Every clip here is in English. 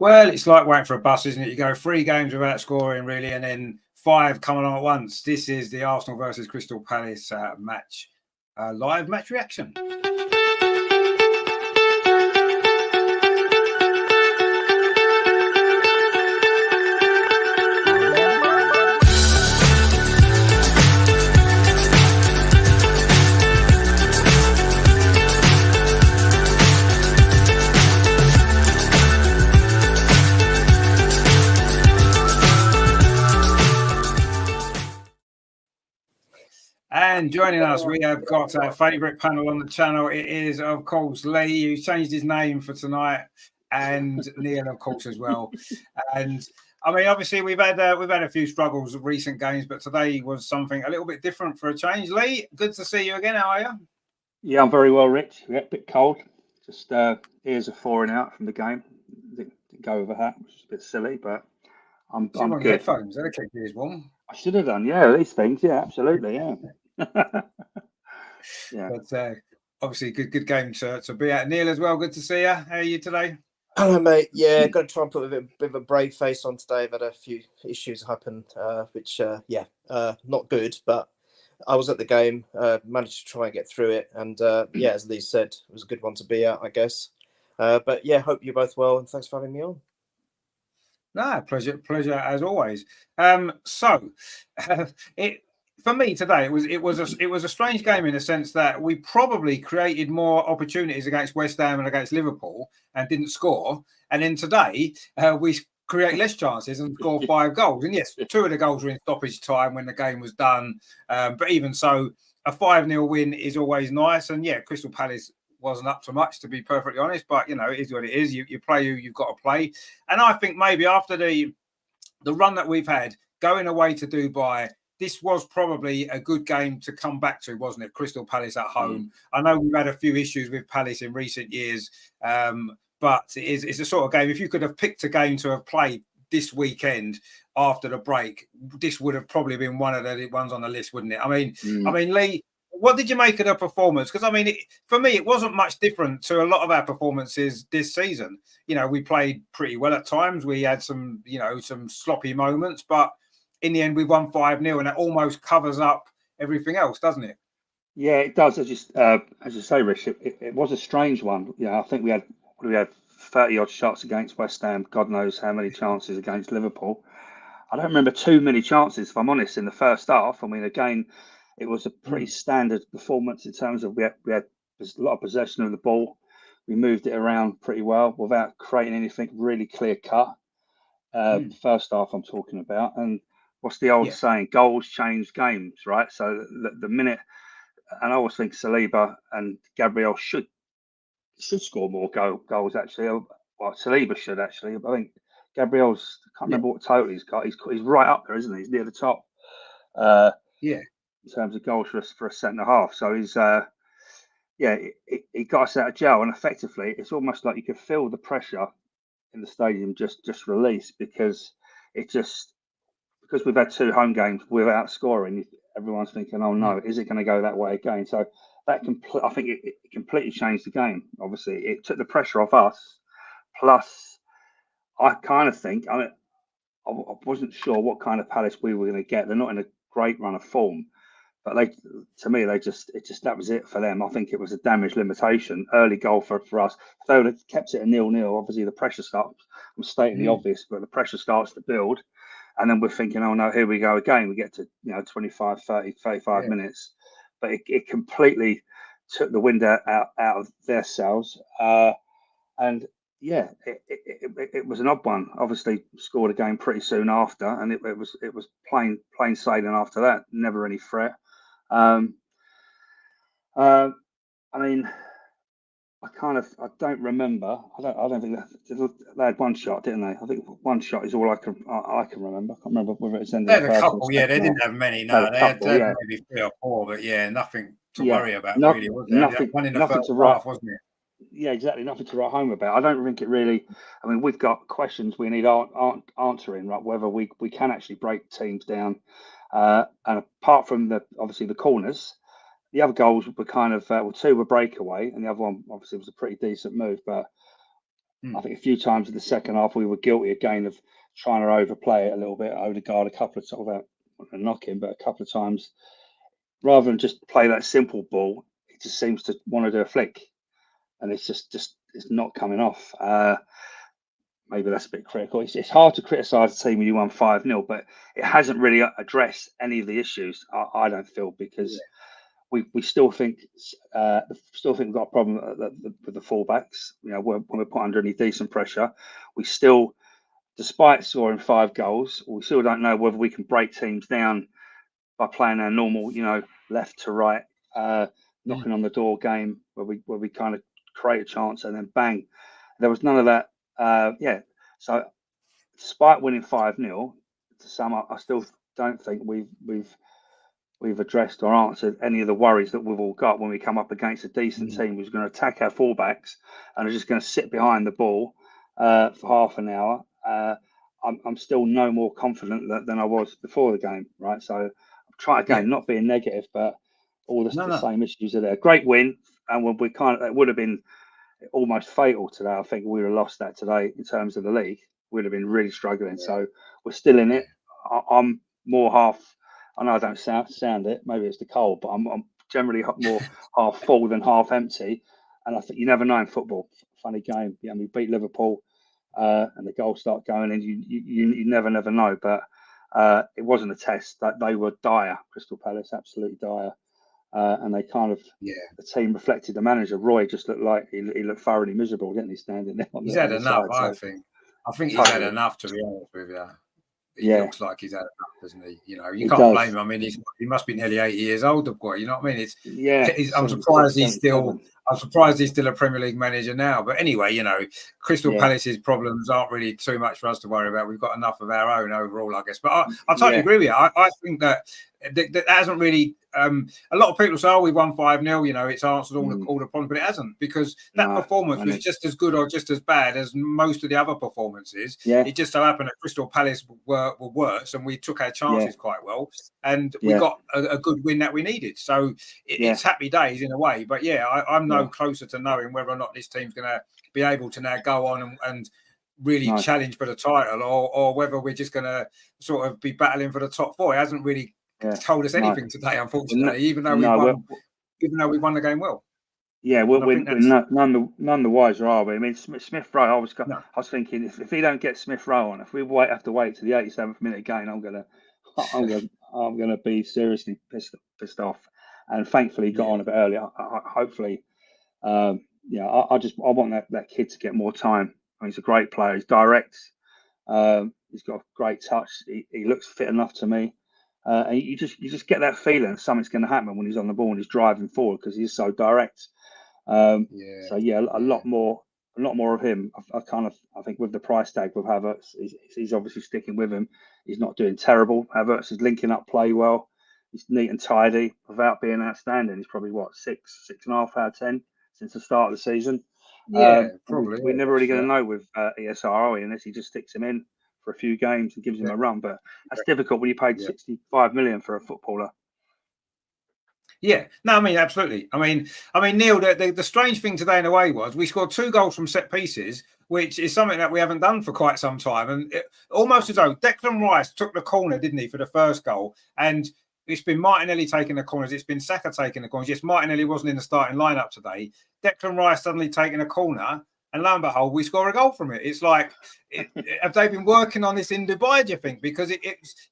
Well, it's like waiting for a bus, isn't it? You go 3 games without scoring, really, and then 5 coming on at once. This is the Arsenal versus Crystal Palace match, live match reaction. And joining us, we have got our favourite panel on the channel. It is, of course, Lee, who's changed his name for tonight, and Neil, of course, as well. And I mean, obviously, we've had a few struggles of recent games, but today was something a little bit different for a change. Lee, good to see you again. How are you? Yeah, I'm very well, Rich. We got a bit cold. Just ears are thawing out from the game. Didn't go over that, which is a bit silly, but I'm good. Headphones, that'll keep your ears warm. I should have done, yeah, these things, yeah, absolutely, yeah. Yeah. But obviously, good game to be at. Neil as well. Good to see you. How are you today? Hello, mate. Yeah, got to try and put a bit of a brave face on today. I've had a few issues happen, which not good. But I was at the game, managed to try and get through it, and yeah, as Lee said, it was a good one to be at, I guess. But yeah, hope you're both well, and thanks for having me on. No, pleasure as always. For me today, it was a strange game in the sense that we probably created more opportunities against West Ham and against Liverpool and didn't score. And then today we create less chances and score 5 goals. And yes, 2 of the goals were in stoppage time when the game was done. But even so, a 5-0 win is always nice. And yeah, Crystal Palace wasn't up to much, to be perfectly honest, but you know, it is what it is. You play who you've got to play. And I think maybe after the run that we've had going away to Dubai, this was probably a good game to come back to, wasn't it? Crystal Palace at home. I know we've had a few issues with Palace in recent years, but it's a sort of game. If you could have picked a game to have played this weekend after the break, this would have probably been one of the ones on the list, wouldn't it? I mean, Lee, what did you make of the performance? Because I mean, for me, it wasn't much different to a lot of our performances this season. You know, we played pretty well at times. We had some sloppy moments, but in the end, we won 5-0, and that almost covers up everything else, doesn't it? Yeah, it does. As you say, Rich, it was a strange one. Yeah, I think we had 30 odd shots against West Ham. God knows how many chances against Liverpool. I don't remember too many chances, if I'm honest, in the first half. I mean, again, it was a pretty standard performance in terms of we had a lot of possession of the ball. We moved it around pretty well without creating anything really clear cut. First half I'm talking about. And what's the old saying? Goals change games, right? So the minute, and I always think Saliba and Gabriel should score more goals, actually. Well, Saliba should, actually. I think Gabriel's, I can't remember what total he's got. He's right up there, isn't he? He's near the top. In terms of goals for a centre half. So he's he got us out of jail, and effectively it's almost like you could feel the pressure in the stadium just release, because we've had 2 home games without scoring. Everyone's thinking, oh no, is it going to go that way again? So that I think it completely changed the game. Obviously, it took the pressure off us. Plus, I kind of think, I wasn't sure what kind of Palace we were going to get. They're not in a great run of form, but that was it for them. I think it was a damage limitation, early goal for us. If they would have kept it a 0-0, obviously the pressure starts. I'm stating the obvious, but the pressure starts to build, and then we're thinking, oh no, here we go again. We get to 25, 30, 35 minutes, but it completely took the wind out of their sails. And yeah, it was an odd one. Obviously, scored again pretty soon after, and it was plain sailing after that. Never any threat. I mean, I don't remember. I don't think they had one shot, didn't they? I think one shot is all I can remember. I can't remember whether it's ended. They had a couple, they didn't have many. No, they had maybe 3 or 4, but nothing to worry about, really, was there? Nothing, one in the nothing first to write, half, wasn't it? Yeah, exactly. Nothing to write home about. I don't think it really. I mean, we've got questions we need answering, right? Whether we can actually break teams down, and apart from obviously the corners, the other goals were kind of 2 were breakaway, and the other one obviously was a pretty decent move. But I think a few times in the second half we were guilty again of trying to overplay it a little bit. Odegaard a couple of sort of a knock him, but a couple of times rather than just play that simple ball, he just seems to want to do a flick, and it's just it's not coming off. Maybe that's a bit critical. It's hard to criticise a team when you won 5-0, but it hasn't really addressed any of the issues. I don't feel, because we still think we've got a problem with the fullbacks. You know, when we're put under any decent pressure, we still, despite scoring 5 goals, we still don't know whether we can break teams down by playing our normal, you know, left to right, knocking on the door game where we kind of create a chance and then bang. There was none of that. So despite winning 5-0, to sum up, I still don't think we've addressed or answered any of the worries that we've all got when we come up against a decent team who's going to attack our fullbacks and are just going to sit behind the ball for half an hour. I'm still no more confident than I was before the game, right? So I'm trying again, not being negative, but all the same issues are there. Great win, and when it would have been almost fatal today. I think we would have lost that today in terms of the league. We'd have been really struggling. So we're still in it. I'm more half. I know I don't sound it. Maybe it's the cold, but I'm generally more half full than half empty. And I think you never know in football. Funny game. Yeah, we beat Liverpool, and the goals start going in. You never know. But it wasn't a test. That they were dire. Crystal Palace, absolutely dire. And they kind of, the team reflected the manager. Roy just looked like he looked thoroughly miserable, didn't he, standing there on He's the had enough, side, I think. I think he's had enough, to be honest with you. He looks like he's had enough, doesn't he? You know, you can't blame him. I mean, he must be nearly 80 years old, the boy. You know what I mean? I'm surprised he's still. I'm surprised he's still a Premier League manager now. But anyway, you know, Crystal Palace's problems aren't really too much for us to worry about. We've got enough of our own overall, I guess. But I totally agree with you. I think that hasn't really. A lot of people say, "Oh, we won 5-0." You know, it's answered all the problems, but it hasn't, because that performance was just as good or just as bad as most of the other performances. It just so happened that Crystal Palace were worse, and we took our chances quite well, and we got a good win that we needed. So it's happy days in a way. But I'm no closer to knowing whether or not this team's going to be able to now go on and really challenge for the title, or whether we're just going to sort of be battling for the top 4. It hasn't really told us anything today, unfortunately, even though we won the game well. Yeah, we're none the wiser, are we? I mean, Smith Rowe. I was thinking, if he don't get Smith Rowe on, if we have to wait to the 87th minute again, I'm gonna be seriously pissed off. And thankfully, he got on a bit earlier. Hopefully, I want that kid to get more time. I mean, he's a great player. He's direct. He's got a great touch. He looks fit enough to me. And you just get that feeling something's going to happen when he's on the ball and he's driving forward, because he's so direct. A lot more of him. I think with the price tag with Havertz, he's obviously sticking with him. He's not doing terrible. Havertz is linking up play well. He's neat and tidy without being outstanding. He's probably 6.5 out of 10 since the start of the season. Probably. We're never really going to know with ESR, are we, unless he just sticks him in for a few games and gives him a run. But that's difficult when you paid 65 million for a footballer. Yeah, no, I mean, absolutely. I mean, Neil, the strange thing today in a way was we scored 2 goals from set pieces, which is something that we haven't done for quite some time. And almost as though Declan Rice took the corner, didn't he, for the first goal? And it's been Martinelli taking the corners. It's been Saka taking the corners. Yes, Martinelli wasn't in the starting lineup today. Declan Rice suddenly taking a corner, and lo and behold, we score a goal from it. It's like, have they been working on this in Dubai, do you think? Because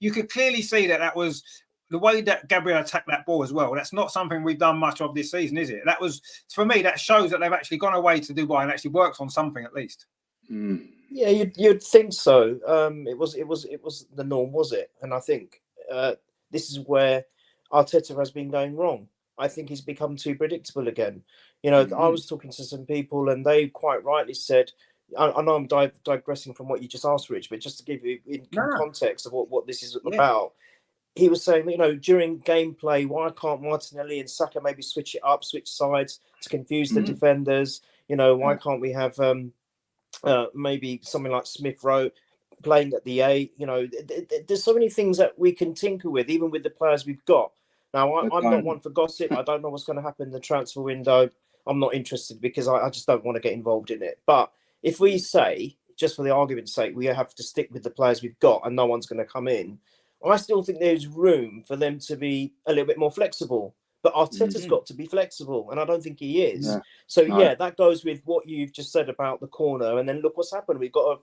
you could clearly see that was the way that Gabriel attacked that ball as well. That's not something we've done much of this season, is it? That was, for me, that shows that they've actually gone away to Dubai and actually worked on something at least. Yeah, you'd think so. It was the norm, was it? And I think this is where Arteta has been going wrong. I think he's become too predictable again. You know, I was talking to some people and they quite rightly said, I know I'm digressing from what you just asked, Rich, but just to give you in context of what this is about. He was saying, you know, during gameplay, why can't Martinelli and Saka maybe switch it up, switch sides to confuse the defenders? You know, why can't we have maybe something like Smith Rowe playing at the 8? You know, there's so many things that we can tinker with, even with the players we've got. Now, I'm not one for gossip. I don't know what's going to happen in the transfer window. I'm not interested because I just don't want to get involved in it. But if we say, just for the argument's sake, we have to stick with the players we've got and no one's going to come in, I still think there's room for them to be a little bit more flexible. But Arteta's got to be flexible, and I don't think he is. Yeah. So No. yeah, that goes with what you've just said about the corner, and then look what's happened. We've got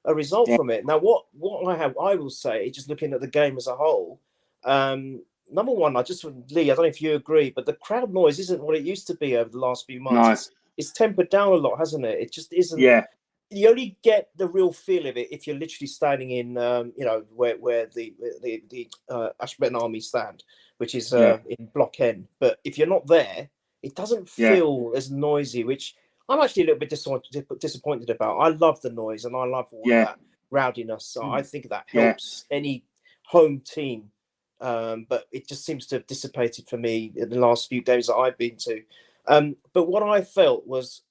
a result from it. Now, what I will say, just looking at the game as a whole, number one, Lee, I don't know if you agree, but the crowd noise isn't what it used to be over the last few months. No. It's tempered down a lot, hasn't it? It just isn't. Yeah. You only get the real feel of it if you're literally standing in, where the Ashburton Army stand, which is in Block N. But if you're not there, it doesn't feel as noisy, which I'm actually a little bit disappointed about. I love the noise and I love all that rowdiness. So I think that helps any home team. But it just seems to have dissipated for me in the last few games that I've been to. But what I felt was,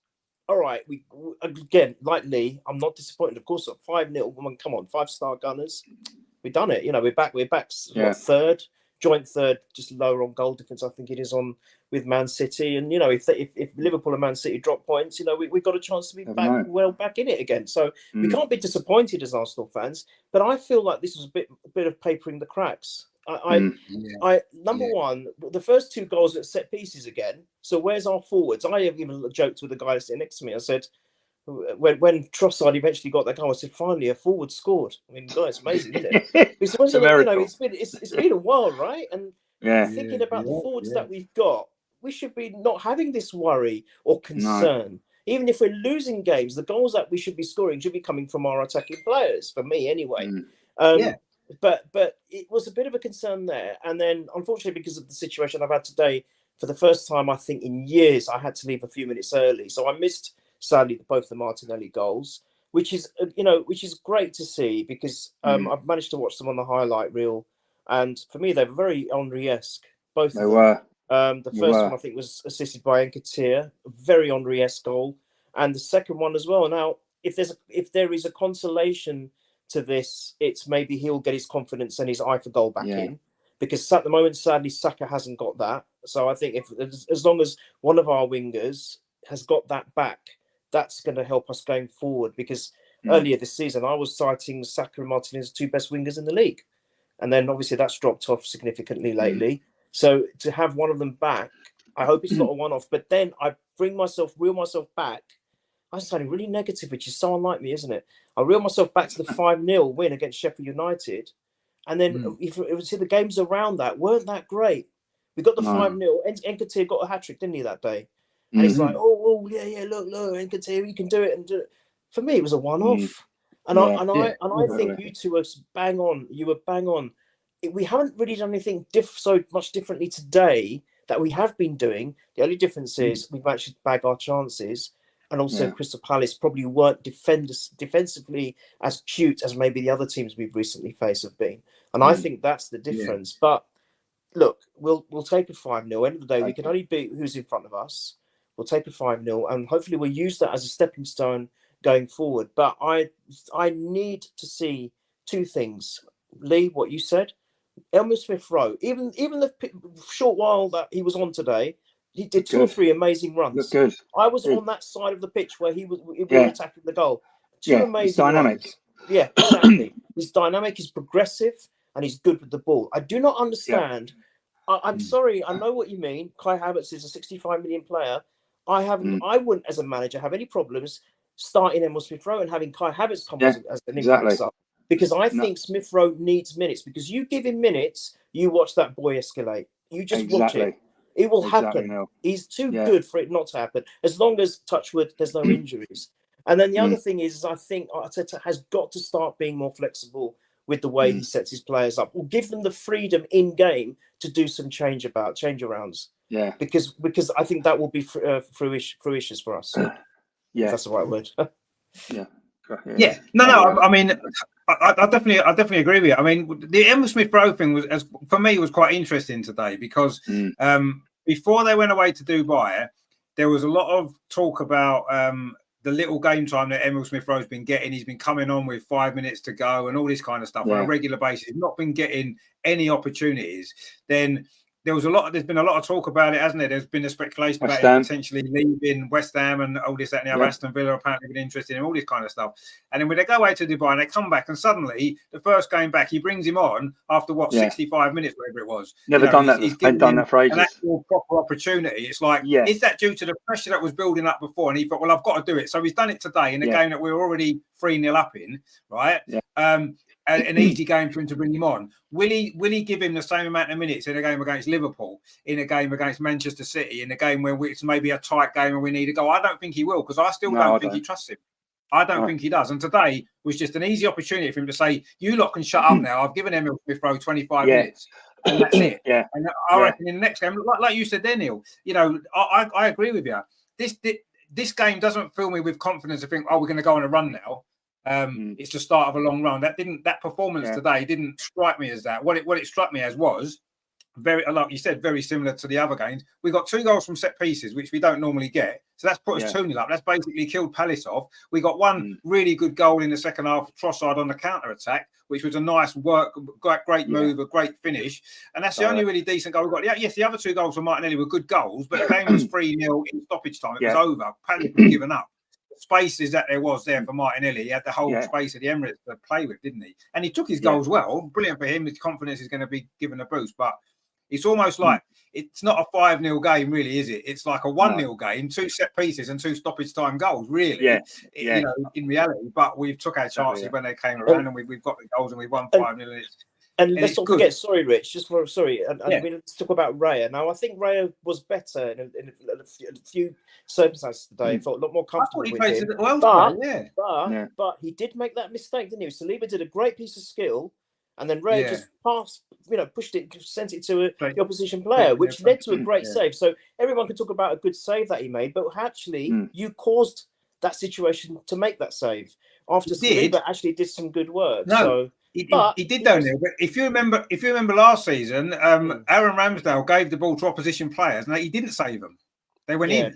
all right, we again, like Lee, I'm not disappointed. Of course, at 5-0, come on, 5-star Gunners, we've done it. We're back. Third, joint third, just lower on goal difference. I think it is on with Man City. And if Liverpool and Man City drop points, we've got a chance to be back in it again. So we can't be disappointed as Arsenal fans. But I feel like this was a bit of papering the cracks. Number one, the first two goals at set pieces again. So where's our forwards? I have even joked with the guy sitting next to me. I said, when Trossard eventually got that goal, I said, finally a forward scored. I mean, God, it's amazing, isn't it? It's been a while, right? And thinking about the forwards that we've got, we should be not having this worry or concern. No. Even if we're losing games, the goals that we should be scoring should be coming from our attacking players. For me, anyway. But it was a bit of a concern there. And then, unfortunately, because of the situation I've had today, for the first time, I think, in years, I had to leave a few minutes early. So I missed, sadly, both the Martinelli goals, which is great to see because I've managed to watch them on the highlight reel. And for me, they were very Henry-esque, both of them. Were. The first one, I think, was assisted by Nketiah, a very Henry-esque goal. And the second one as well. Now, if there is a consolation to this, it's maybe he'll get his confidence and his eye for goal back in, because at the moment, sadly, Saka hasn't got that. So I think as long as one of our wingers has got that back, that's going to help us going forward. Because earlier this season, I was citing Saka and Martinez as two best wingers in the league, and then obviously that's dropped off significantly lately. So to have one of them back, I hope it's not a one-off. But then I reel myself back. I'm sounding really negative, which is so unlike me, isn't it? I reel myself back to the 5-0 win against Sheffield United. And then if see the games around that weren't that great. We got the 5-0. Nketiah got a hat-trick, didn't he, that day? And he's like, look, Nketiah, you can do it. And do it. For me, it was a one-off. And I think you two were bang on. You were bang on. We haven't really done anything so much differently today that we have been doing. The only difference is we've actually bagged our chances. And also Crystal Palace probably weren't defensively as cute as maybe the other teams we've recently faced have been. And I think that's the difference. But look, we'll take a 5-0. End of the day, we can only beat who's in front of us. We'll take a 5-0 and hopefully we'll use that as a stepping stone going forward. But I need to see two things. Lee, what you said, Emile Smith-Rowe, even the short while that he was on today, he did two or three amazing runs. Good. I was on that side of the pitch where we were attacking the goal. Two amazing runs. Yeah, exactly. He's dynamic, he's progressive, and he's good with the ball. I do not understand. I'm sorry, I know what you mean. Kai Havertz is a 65 million player. I wouldn't, as a manager, have any problems starting Emile Smith-Rowe and having Kai Havertz come as an impact sub. Because I think Smith-Rowe needs minutes. Because you give him minutes, you watch that boy escalate. You just watch it. It will happen. No. He's too good for it not to happen, as long as, touch wood, there's no injuries. And then the other thing is I think Arteta has got to start being more flexible with the way he sets his players up. Or give them the freedom in game to do some change arounds. Yeah. Because I think that will be fruitious for us. If that's the right word. No. I mean, I definitely agree with you. I mean, the Emile Smith-Rowe thing was quite interesting today because before they went away to Dubai, there was a lot of talk about the little game time that Emile Smith-Rowe's been getting. He's been coming on with 5 minutes to go and all this kind of stuff on a regular basis. He's not been getting any opportunities. Then there's been a lot of talk about it, hasn't there? There's been a speculation West about him Ham. potentially leaving West Ham and all this, that, and the other. Yeah. Aston Villa apparently been interested in all this kind of stuff. And then when they go away to Dubai and they come back, and suddenly the first game back, he brings him on after 65 minutes, whatever it was. Never done that. He's done that for ages. An actual proper opportunity. It's like, is that due to the pressure that was building up before? And he thought, well, I've got to do it. So he's done it today in a game that we're already 3-0 up in, right? Yeah. An easy game for him to bring him on. Will he give him the same amount of minutes in a game against Liverpool, in a game against Manchester City, in a game where it's maybe a tight game and we need to go? I don't think he will, because I still don't think he trusts him. I don't think he does. And today was just an easy opportunity for him to say, you lot can shut up now. I've given Emil Smith-Rowe 25 minutes. And that's it. And I reckon in the next game, like you said there, Neil, I agree with you. This game doesn't fill me with confidence to think, we're going to go on a run now. It's the start of a long run. That performance today didn't strike me as that. What it struck me as was very, like you said, very similar to the other games. We got 2 goals from set pieces, which we don't normally get. So that's put us 2-0 up. That's basically killed Palace off. We got one really good goal in the second half, Trossard on the counter attack, which was a nice work, great move, a great finish. And that's the only really decent goal we got. Yeah, yes, the other 2 goals from Martinelli were good goals, but the game was 3-0 in stoppage time. It was over. Palace had given up. Spaces that there was there for Martinelli. He had the whole space of the Emirates to play with, didn't he? And he took his goals well. Brilliant for him. His confidence is going to be given a boost. But it's almost like it's not a 5-0 game, really, is it? It's like a 1-0 game, 2 set pieces and 2 stoppage time goals, really. In reality. But we've took our chances when they came around, and we've got the goals and we won 5-0. And let's not forget, sorry, Rich, let's talk about Raya. Now, I think Raya was better in a few circumstances today. I felt a lot more comfortable with him. But he did make that mistake, didn't he? Saliba did a great piece of skill, and then Raya just pushed it, sent it to the opposition player, which led to a great save. So everyone can talk about a good save that he made, but actually you caused that situation to make that save after Saliba actually did some good work. He did though, Neil. But if you remember last season, Aaron Ramsdale gave the ball to opposition players, and he didn't save them; they went in.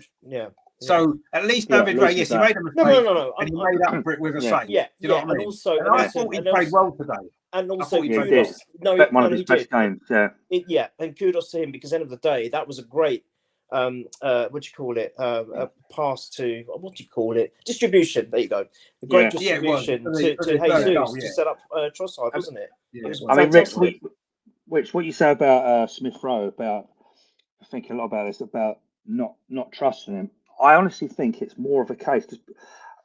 So at least David Ray, he made a mistake. No. And he made up for it with a save. You know what I mean? And I thought he played well today. And also, kudos. One of his best games. And kudos to him, because at the end of the day, that was a great. A pass to distribution. There you go. A great distribution to Jesus to set up Trossard, wasn't it? I mean, Rich, what you say about Smith-Rowe, about I think a lot about this, about not trusting him. I honestly think it's more of a case, because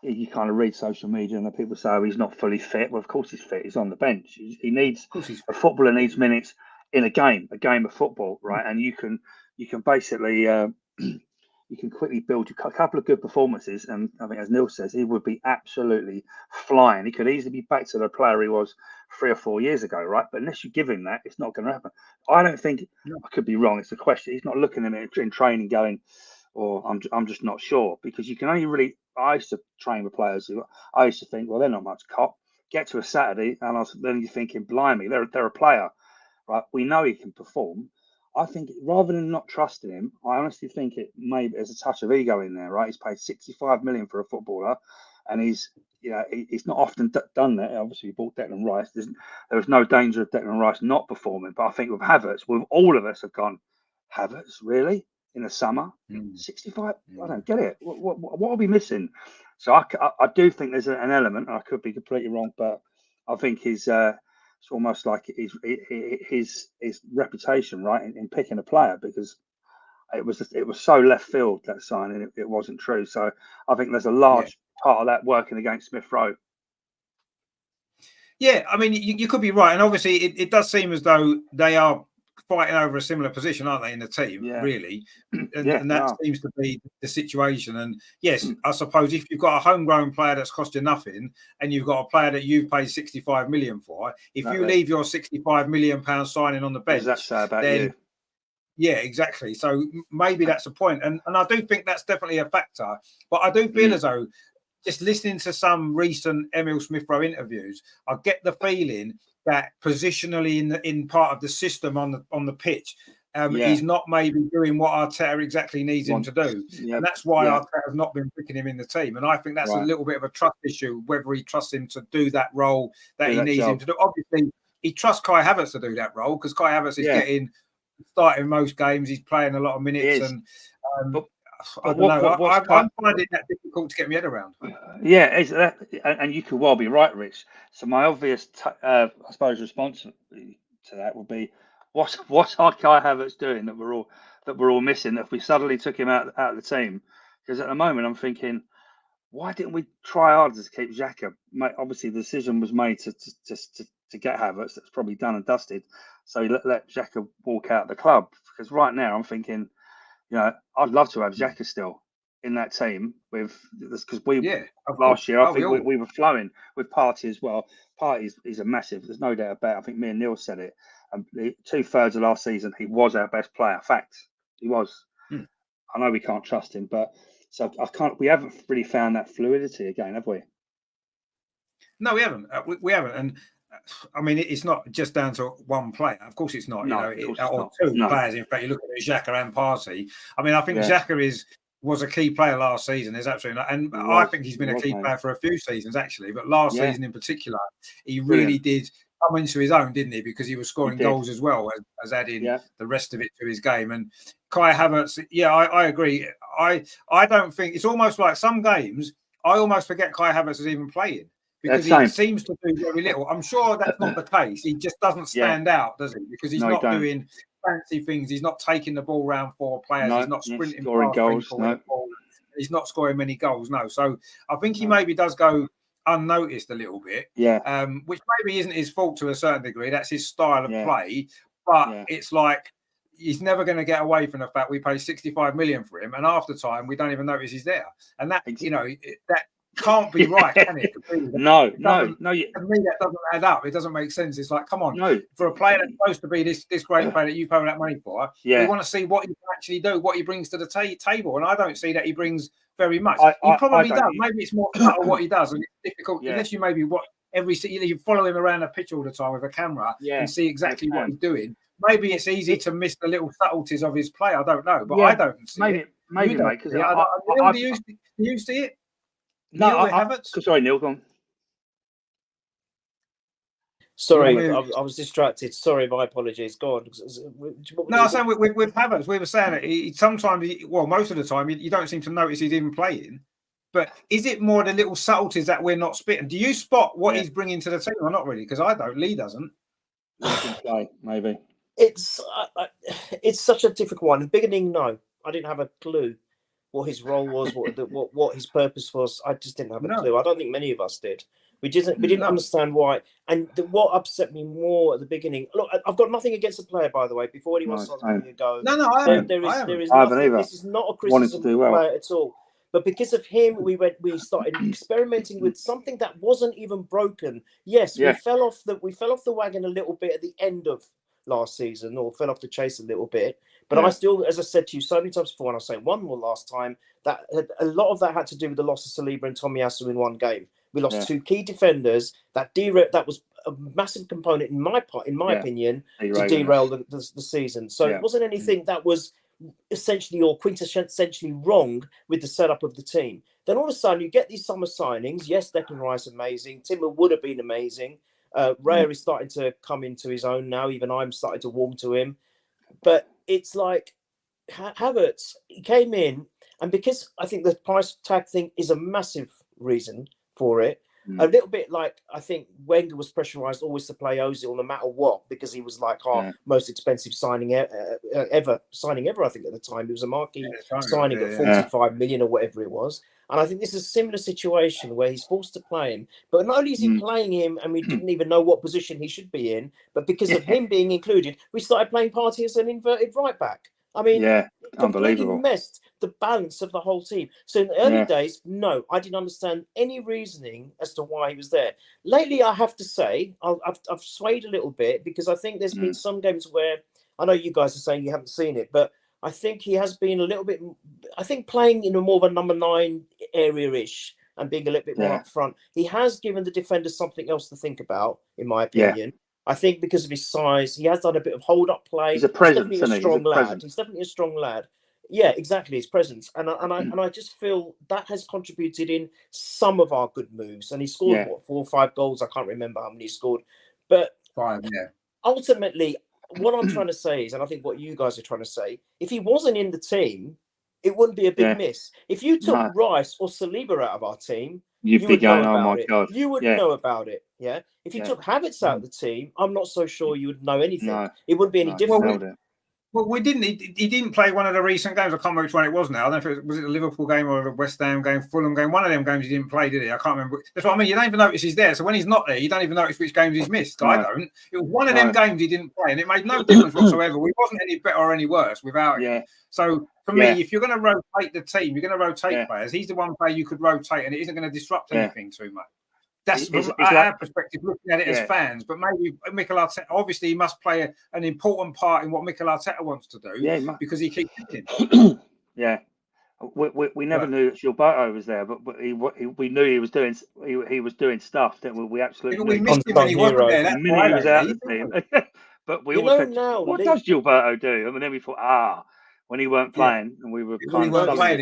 you kind of read social media and the people say, he's not fully fit. Well, of course he's fit. He's on the bench. He needs a footballer needs minutes in a game of football, right? And you can basically you can quickly build a couple of good performances, and I think, as Neil says, he would be absolutely flying. He could easily be back to the player he was 3 or 4 years ago, right? But unless you give him that, it's not going to happen. I don't think, I could be wrong, it's a question. He's not looking at it in training going, I'm just not sure, because you can only really, I used to train with players who I used to think, well, they're not much cop. Get to a Saturday, and then you're thinking, blimey, they're a player, right? We know he can perform. I think rather than not trusting him, I honestly think it maybe there's a touch of ego in there, right? He's paid 65 million for a footballer, and he's not often done that. Obviously, he bought Declan Rice. There was no danger of Declan Rice not performing, but I think with Havertz, all of us have gone, Havertz, really? In the summer, 65? I don't get it. What are we missing? So I do think there's an element, and I could be completely wrong, but I think it's almost like his reputation, right, in picking a player, because it was so left field, that signing, it wasn't true. So I think there's a large part of that working against Smith-Rowe. Yeah, I mean, you could be right, and obviously it does seem as though they are fighting over a similar position, aren't they, in the team, really? And that seems to be the situation. And yes, I suppose if you've got a homegrown player that's cost you nothing, and you've got a player that you've paid 65 million for, if you leave your 65 million pound signing on the bench, that's about then you. Yeah, exactly. So maybe that's a point. And I do think that's definitely a factor. But I do feel as though, just listening to some recent Emil Smith-Rowe interviews, I get the feeling that positionally in part of the system on the pitch, he's not maybe doing what Arteta exactly needs him to do. And that's why Arteta has not been picking him in the team. And I think that's a little bit of a trust issue, whether he trusts him to do that role that he needs him to do. Obviously, he trusts Kai Havertz to do that role, because Kai Havertz is getting starting most games. He's playing a lot of minutes, and but I don't know. I'm finding that difficult to get my head around. Yeah, and you could well be right, Rich. So my obvious, I suppose, response to that would be, what's our Kai Havertz doing that we're all missing? That if we suddenly took him out of the team, because at the moment I'm thinking, why didn't we try harder to keep Xhaka? Obviously, the decision was made to get Havertz. That's probably done and dusted. So let Xhaka walk out of the club. Because right now I'm thinking, I'd love to have Xhaka still in that team with this, because last year I think we were flowing with Partey as well. Partey is a massive. There's no doubt about it. I think me and Neil said it. 2/3 of last season, he was our best player. Fact, he was. I know we can't trust him, but so we haven't really found that fluidity again, have we? No, we haven't. We haven't, and I mean, it's not just down to one player. Of course, it's not. No, or two players. In fact, you look at Xhaka and Partey. I mean, I think Xhaka was a key player last season. There's absolutely not, and I think he's been a key player for a few seasons actually. But last season in particular, he really did come into his own, didn't he? Because he was scoring goals as well as adding the rest of it to his game. And Kai Havertz, I agree. I don't think it's almost like some games I almost forget Kai Havertz is even playing. Because he seems to do very little. I'm sure that's not the case. He just doesn't stand out, does he? Because he's not doing fancy things. He's not taking the ball around for players. He's not sprinting scoring goals. No. He's not scoring many goals. No. So I think he maybe does go unnoticed a little bit. Yeah. Which maybe isn't his fault to a certain degree. That's his style of play. But it's like he's never going to get away from the fact we pay 65 million for him, and after time we don't even notice he's there. And that that can't be right, can it? No. To me, that doesn't add up. It doesn't make sense. It's like, come on, for a player that's supposed to be this great player that you pay that money for, we want to see what he can actually do, what he brings to the table. And I don't see that he brings very much. He probably does. Maybe it's more subtle what he does, and it's difficult unless you maybe you follow him around the pitch all the time with a camera and see exactly what he's doing. Maybe it's easy to miss the little subtleties of his play. I don't know, but I don't see it. Maybe, mate. Because do you see it? No, sorry, Neil, go on. Sorry, I was distracted. Sorry, my apologies. Go on. No, I'm saying with Havertz, we were saying that sometimes, most of the time, you don't seem to notice he's even playing. But is it more the little subtleties that we're not spitting? Do you spot what he's bringing to the team or not really? Because I don't. Lee doesn't. Play, maybe. It's such a difficult one. In the beginning, no, I didn't have a clue what his role was, what his purpose was. I just didn't have a clue. I don't think many of us did. We didn't understand why. And what upset me more at the beginning. Look, I've got nothing against the player, by the way. Before anyone starts having a go, there is nothing. This is not a criticism of the player at all. But because of him, we started experimenting with something that wasn't even broken. Yes, we fell off the wagon a little bit at the end of last season, or fell off the chase a little bit. But I still, as I said to you so many times before, and I'll say one more last time, that a lot of that had to do with the loss of Saliba and Tomiyasu in one game. We lost two key defenders. That was a massive component in my opinion to derail the season. So it wasn't anything that was essentially or quintessentially wrong with the setup of the team. Then all of a sudden you get these summer signings. Yes, Declan Rice amazing. Timber would have been amazing. Raya is starting to come into his own now. Even I'm starting to warm to him. But it's like Havertz, he came in, and because I think the price tag thing is a massive reason for it. A little bit like I think Wenger was pressurised always to play Ozil no matter what, because he was like our most expensive signing ever. I think at the time it was a marquee signing at 45 million or whatever it was. And I think this is a similar situation where he's forced to play him. But not only is he playing him, and we didn't even know what position he should be in, but because of him being included, we started playing Partey as an inverted right back. I mean, completely messed the balance of the whole team. So in the early days, no, I didn't understand any reasoning as to why he was there. Lately, I have to say, I've swayed a little bit, because I think there's been some games where, I know you guys are saying you haven't seen it, but I think he has been a little bit, I think playing in a more of a number 9 area-ish and being a little bit more up front, he has given the defenders something else to think about, in my opinion. I think because of his size, he has done a bit of hold-up play. He's a presence, He's definitely a strong lad. Yeah, exactly, his presence. And I just feel that has contributed in some of our good moves. And he scored, 4 or 5 goals? I can't remember how many he scored. But 5, ultimately, what I'm trying to say is, and I think what you guys are trying to say, if he wasn't in the team, it wouldn't be a big miss. If you took Rice or Saliba out of our team, you would know about it. God. You would know about it. Yeah. If you took Havertz out of the team, I'm not so sure you would know anything. No. It wouldn't be any different. Well, we didn't. He didn't play one of the recent games. I can't remember which one it was now. I don't know if it was the Liverpool game or the West Ham game, Fulham game. One of them games he didn't play, did he? I can't remember. That's what I mean. You don't even notice he's there. So when he's not there, you don't even notice which games he's missed. I don't. It was one of them games he didn't play, and it made no difference whatsoever. We wasn't any better or any worse without him. So for me, if you're going to rotate the team, you're going to rotate players. He's the one player you could rotate, and it isn't going to disrupt anything too much. That's from our perspective, looking at it as fans. But maybe Mikel Arteta, obviously, he must play an important part in what Mikel Arteta wants to do because he keeps hitting. We never knew that Gilberto was there, but we knew he was doing stuff that we absolutely we missed him when he wasn't there. The minute he was out of the team. But we all said, what does Gilberto do? And then we thought, when he weren't playing, and we were kind of playing.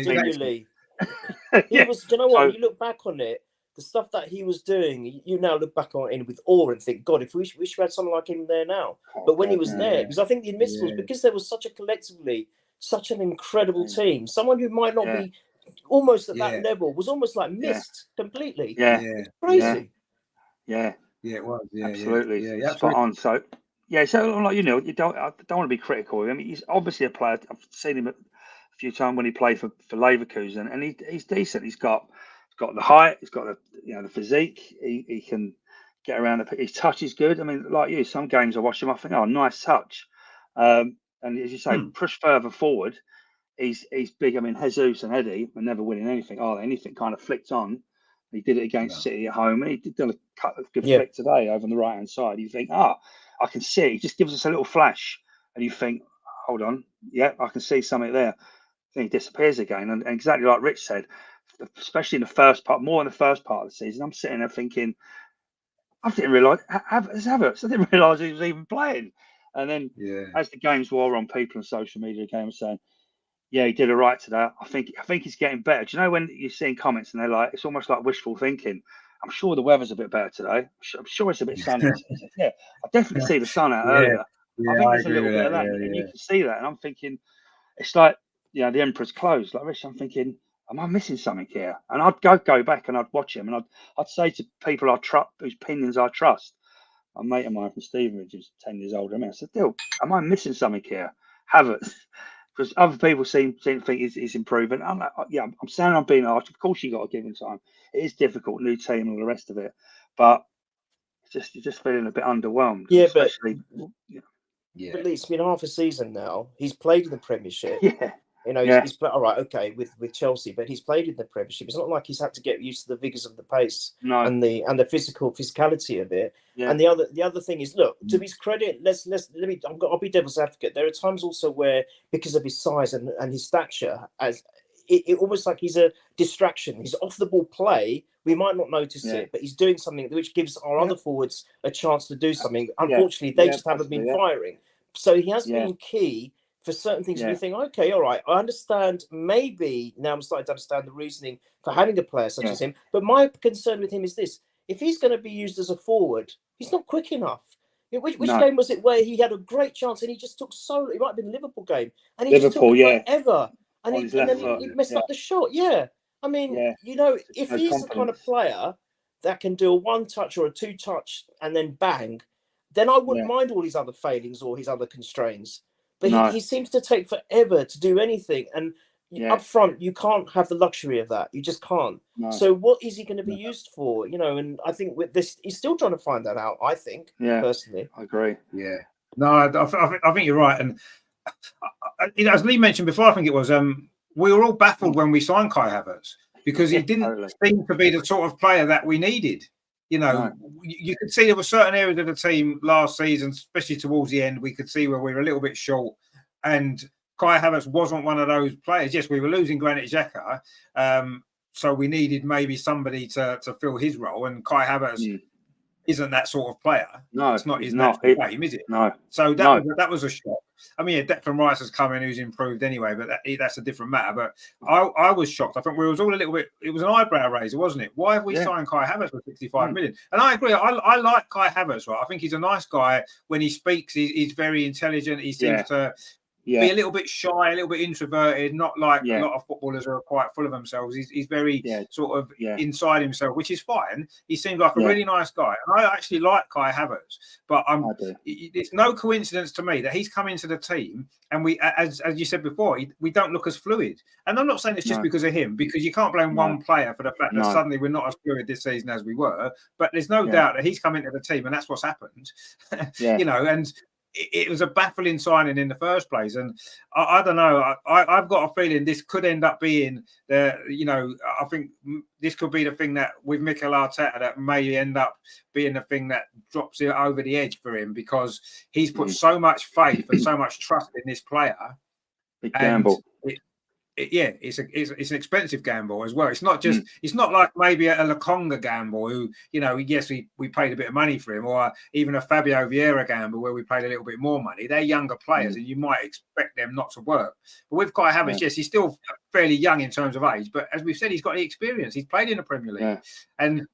He was. Do you know what? When you look back on it, the stuff that he was doing, you now look back on it with awe and think, God, if we should have had someone like him there now. But when he was there, because I think the Invincibles, because there was such an incredible team, someone who might not be almost at that level was almost like missed completely. It's crazy. Yeah, it was. Absolutely. Spot on. So, so like I don't want to be critical. I mean, he's obviously a player. I've seen him a few times when he played for Leverkusen, and he's decent. He's got the height, he's got the physique, he can get around. His touch is good. I mean, like you, some games I watch him, I think, nice touch. And as you say, push further forward. He's big. I mean, Jesus and Eddie are never winning anything, are they? Anything kind of flicked on. He did it against City at home, and he did a good flick today over on the right hand side. You think, I can see it. He just gives us a little flash, and you think, hold on, I can see something there. Then he disappears again, and exactly like Rich said, especially in the first part, more in the first part of the season, I'm sitting there thinking, I didn't realise Havertz. I didn't realise he was even playing. And then as the games wore on, people on social media came and saying, he did all right today. I think he's getting better. Do you know when you're seeing comments and they're like, it's almost like wishful thinking. I'm sure the weather's a bit better today. I'm sure it's a bit sunny. I definitely see the sun out earlier. I think there's a little bit of that, and you can see that. And I'm thinking, it's like the Emperor's clothes. Like Rich, I'm thinking, am I missing something here? And I'd go back and I'd watch him, and I'd say to people I trust, whose opinions I trust. A mate of mine from Stevenage, who's 10 years older than me, I said, Dill, am I missing something here? Havertz. Because other people seem to think he's improving. I'm like, I'm saying I'm being harsh. Of course, you got to give him time. It is difficult, new team and all the rest of it. But you're just feeling a bit underwhelmed. Yeah, especially, but at least it's been half a season now. He's played in the Premiership. He's played all right, okay, with Chelsea, but he's played in the Premiership. It's not like he's had to get used to the vigors of the pace and the physicality of it. Yeah. And the other thing is, look, to his credit, I'll be devil's advocate. There are times also where, because of his size and his stature, as it almost like he's a distraction. He's off the ball play. We might not notice it, but he's doing something which gives our other forwards a chance to do something. Unfortunately, they just haven't been firing. So he has been key for certain things. And you think, okay, all right, I understand. Maybe now I'm starting to understand the reasoning for having a player such as him. But my concern with him is this: if he's going to be used as a forward, he's not quick enough. Which game was it where he had a great chance and he just took it might have been the Liverpool game, and he just took forever, and he messed up the shot. I mean, if he's the kind of player that can do a one touch or a two touch and then bang, then I wouldn't mind all his other failings or his other constraints. But he seems to take forever to do anything. And up front, you can't have the luxury of that. You just can't. No. So what is he going to be used for? And I think with this, he's still trying to find that out, I think, personally. I agree. Yeah. No, I think you're right. And as Lee mentioned before, I think it was, we were all baffled when we signed Kai Havertz because he didn't seem to be the sort of player that we needed. You could see there were certain areas of the team last season, especially towards the end, we could see where we were a little bit short. And Kai Havertz wasn't one of those players. Yes, we were losing Granit Xhaka, so we needed maybe somebody to fill his role. And Kai Havertz isn't that sort of player. No, it's not he's his not. natural game, is it? No. So No. that was a shock. I mean, yeah, Declan Rice has come in, who's improved anyway, but that's a different matter. But I was shocked. I think we was all a little bit. It was an eyebrow raiser, wasn't it? Why have we signed Kai Havertz for 65 million? And I agree. I like Kai Havertz. Right, I think he's a nice guy. When he speaks, he's very intelligent. He seems to be a little bit shy, a little bit introverted, not like a lot of footballers are quite full of themselves. He's very sort of inside himself, which is fine. He seems like a really nice guy. And I actually like Kai Havertz, but it's no coincidence to me that he's come into the team and we, as you said before, we don't look as fluid. And I'm not saying it's just because of him, because you can't blame one player for the fact that suddenly we're not as fluid this season as we were. But there's no doubt that he's come into the team and that's what's happened. You know, and it was a baffling signing in the first place, and I don't know. I've got a feeling this could end up being the. You know, I think this could be the thing that with Mikel Arteta that may end up being the thing that drops it over the edge for him, because he's put so much faith and so much trust in this player. Big gamble. It's an expensive gamble as well. It's not just it's not like maybe a Lokonga gamble who, you know, yes, we paid a bit of money for him, or even a Fabio Vieira gamble where we paid a little bit more money. They're younger players and you might expect them not to work. But with Kai Havertz, yes, he's still fairly young in terms of age, but as we've said, he's got the experience. He's played in the Premier League and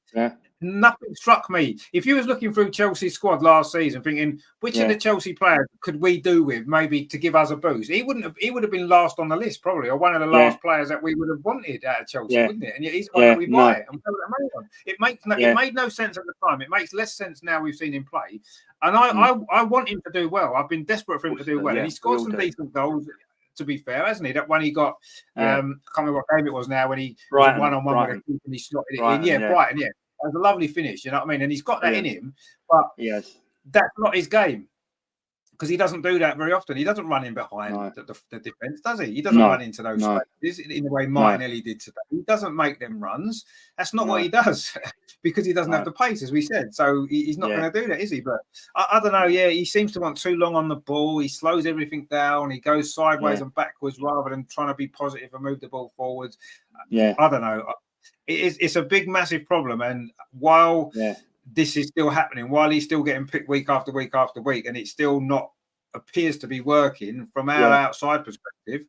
nothing struck me. If you was looking through Chelsea's squad last season, thinking which of the Chelsea players could we do with maybe to give us a boost, he would have been last on the list probably, or one of the last players that we would have wanted out of Chelsea, wouldn't it? And yet he's one that we buy it. And it made no sense at the time. It makes less sense now we've seen him play. And I want him to do well. I've been desperate for him to do well, and he scored some decent goals. To be fair, hasn't he? That one he got, I can't remember what game it was now, when he was one-on-one with a keeper and he slotted it in. Brighton, It was a lovely finish, you know what I mean? And he's got that in him, but that's not his game, because he doesn't do that very often. He doesn't run in behind the defence, does he? He doesn't run into those spaces in the way Martinelli did today. He doesn't make them runs. That's not what he does, because he doesn't have the pace, as we said. So he's not going to do that, is he? But I don't know. Yeah, he seems to want too long on the ball. He slows everything down. He goes sideways and backwards rather than trying to be positive and move the ball forwards. I don't know. It's a big, massive problem. And while this is still happening, while he's still getting picked week after week after week, and it still not appears to be working from our outside perspective,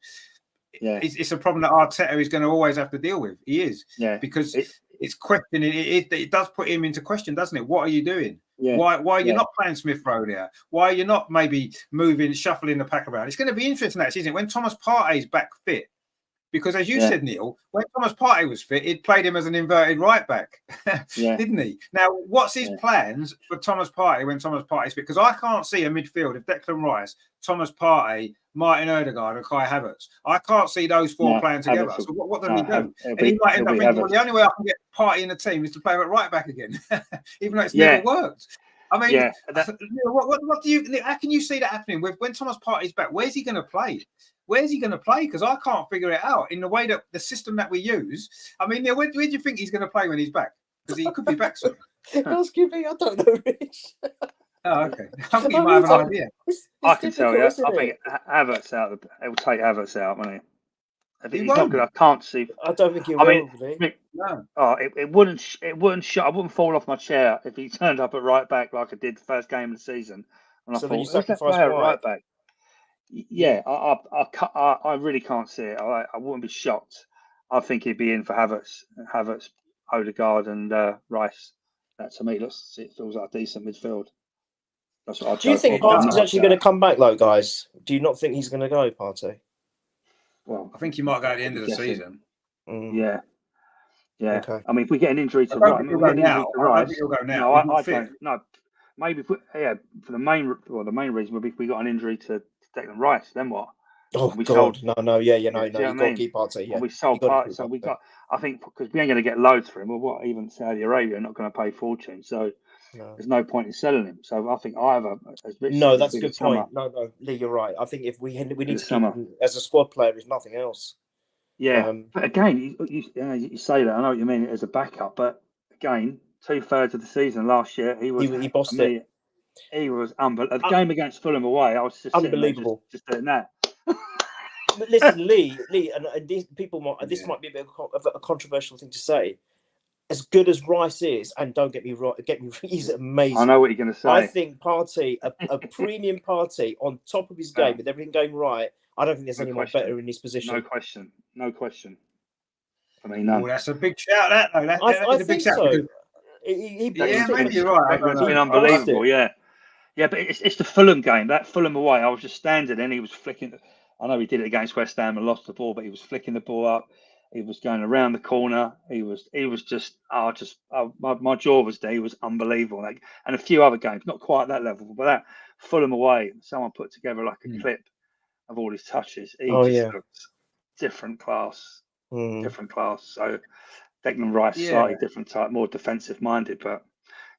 it's a problem that Arteta is going to always have to deal with. He is, because it's questioning. It does put him into question, doesn't it? What are you doing? Why are you not playing Smith Rowe there? Why are you not maybe shuffling the pack around? It's going to be interesting, actually, isn't it? When Thomas Partey's back fit. Because as you said, Neil, when Thomas Partey was fit, he'd played him as an inverted right back, didn't he? Now, what's his plans for Thomas Partey when Thomas Partey's fit? Because I can't see a midfield of Declan Rice, Thomas Partey, Martin Odegaard and Kai Havertz. I can't see those four playing together. So what does he do? And he might end up thinking, well, the only way I can get Partey in the team is to play him at right back again, even though it's never worked. I mean, what do you? How can you see that happening when Thomas Partey's back? Where's he going to play? Where's he going to play? Because I can't figure it out in the way that the system that we use. I mean, where do you think he's going to play when he's back? Because he could be back soon. Asking me, I don't know, Rich. Oh, okay. I think you might have an idea. I can tell you. I think Havertz out. It will take Havertz out, won't he? He's not good. I can't see. I don't think he will. No. Oh, it wouldn't. I wouldn't fall off my chair if he turned up at right back like I did the first game of the season. And so I thought, you sacrifice right back. Yeah, I really can't see it. I wouldn't be shocked. I think he'd be in for Havertz, Odegaard, and Rice. That to me it feels like a decent midfield. That's what Do you think Partey's actually going to come back, though, guys? Do you not think he's going to go, Partey? Well, I think he might go at the end of the season. Yeah. Okay. I mean, if we get an injury to Rice, he'll go now. I don't. No, maybe for the main reason would be if we got an injury to Declan Rice, then what? Oh God, no, you've got to keep Partey. Yeah, we sold Partey, so we got. I think because we ain't going to get loads for him. Well, what? Even Saudi Arabia are not going to pay fortune, so there's no point in selling him. So I think either. That's a good point. No, Lee, you're right. I think if we need to keep him as a squad player, if nothing else. Yeah, but again, you say that. I know what you mean as a backup, but again, 2/3 of the season last year, he bossed it. He was unbelievable. The game against Fulham away, I was just unbelievable, just doing that. But listen, Lee, and these people might. This might be a bit of a controversial thing to say. as good as Rice is, and don't get me wrong, he's amazing. I know what you're going to say. I think Partey, a premium Partey on top of his game with everything going right. I don't think there's anyone better in his position. No question. No question. I mean, none. Oh, that's a big shout, that though. That I is a big think shout. so. Because, Yeah, maybe you're right. It's been unbelievable. Yeah, but it's the Fulham game. That Fulham away, I was just standing and he was flicking. I know he did it against West Ham and lost the ball, but he was flicking the ball up. He was going around the corner. He was just my jaw was there. He was unbelievable. Like, and a few other games, not quite that level, but that Fulham away, someone put together like a clip of all his touches. He looked different class, different class. So Declan Rice, slightly different type, more defensive minded, but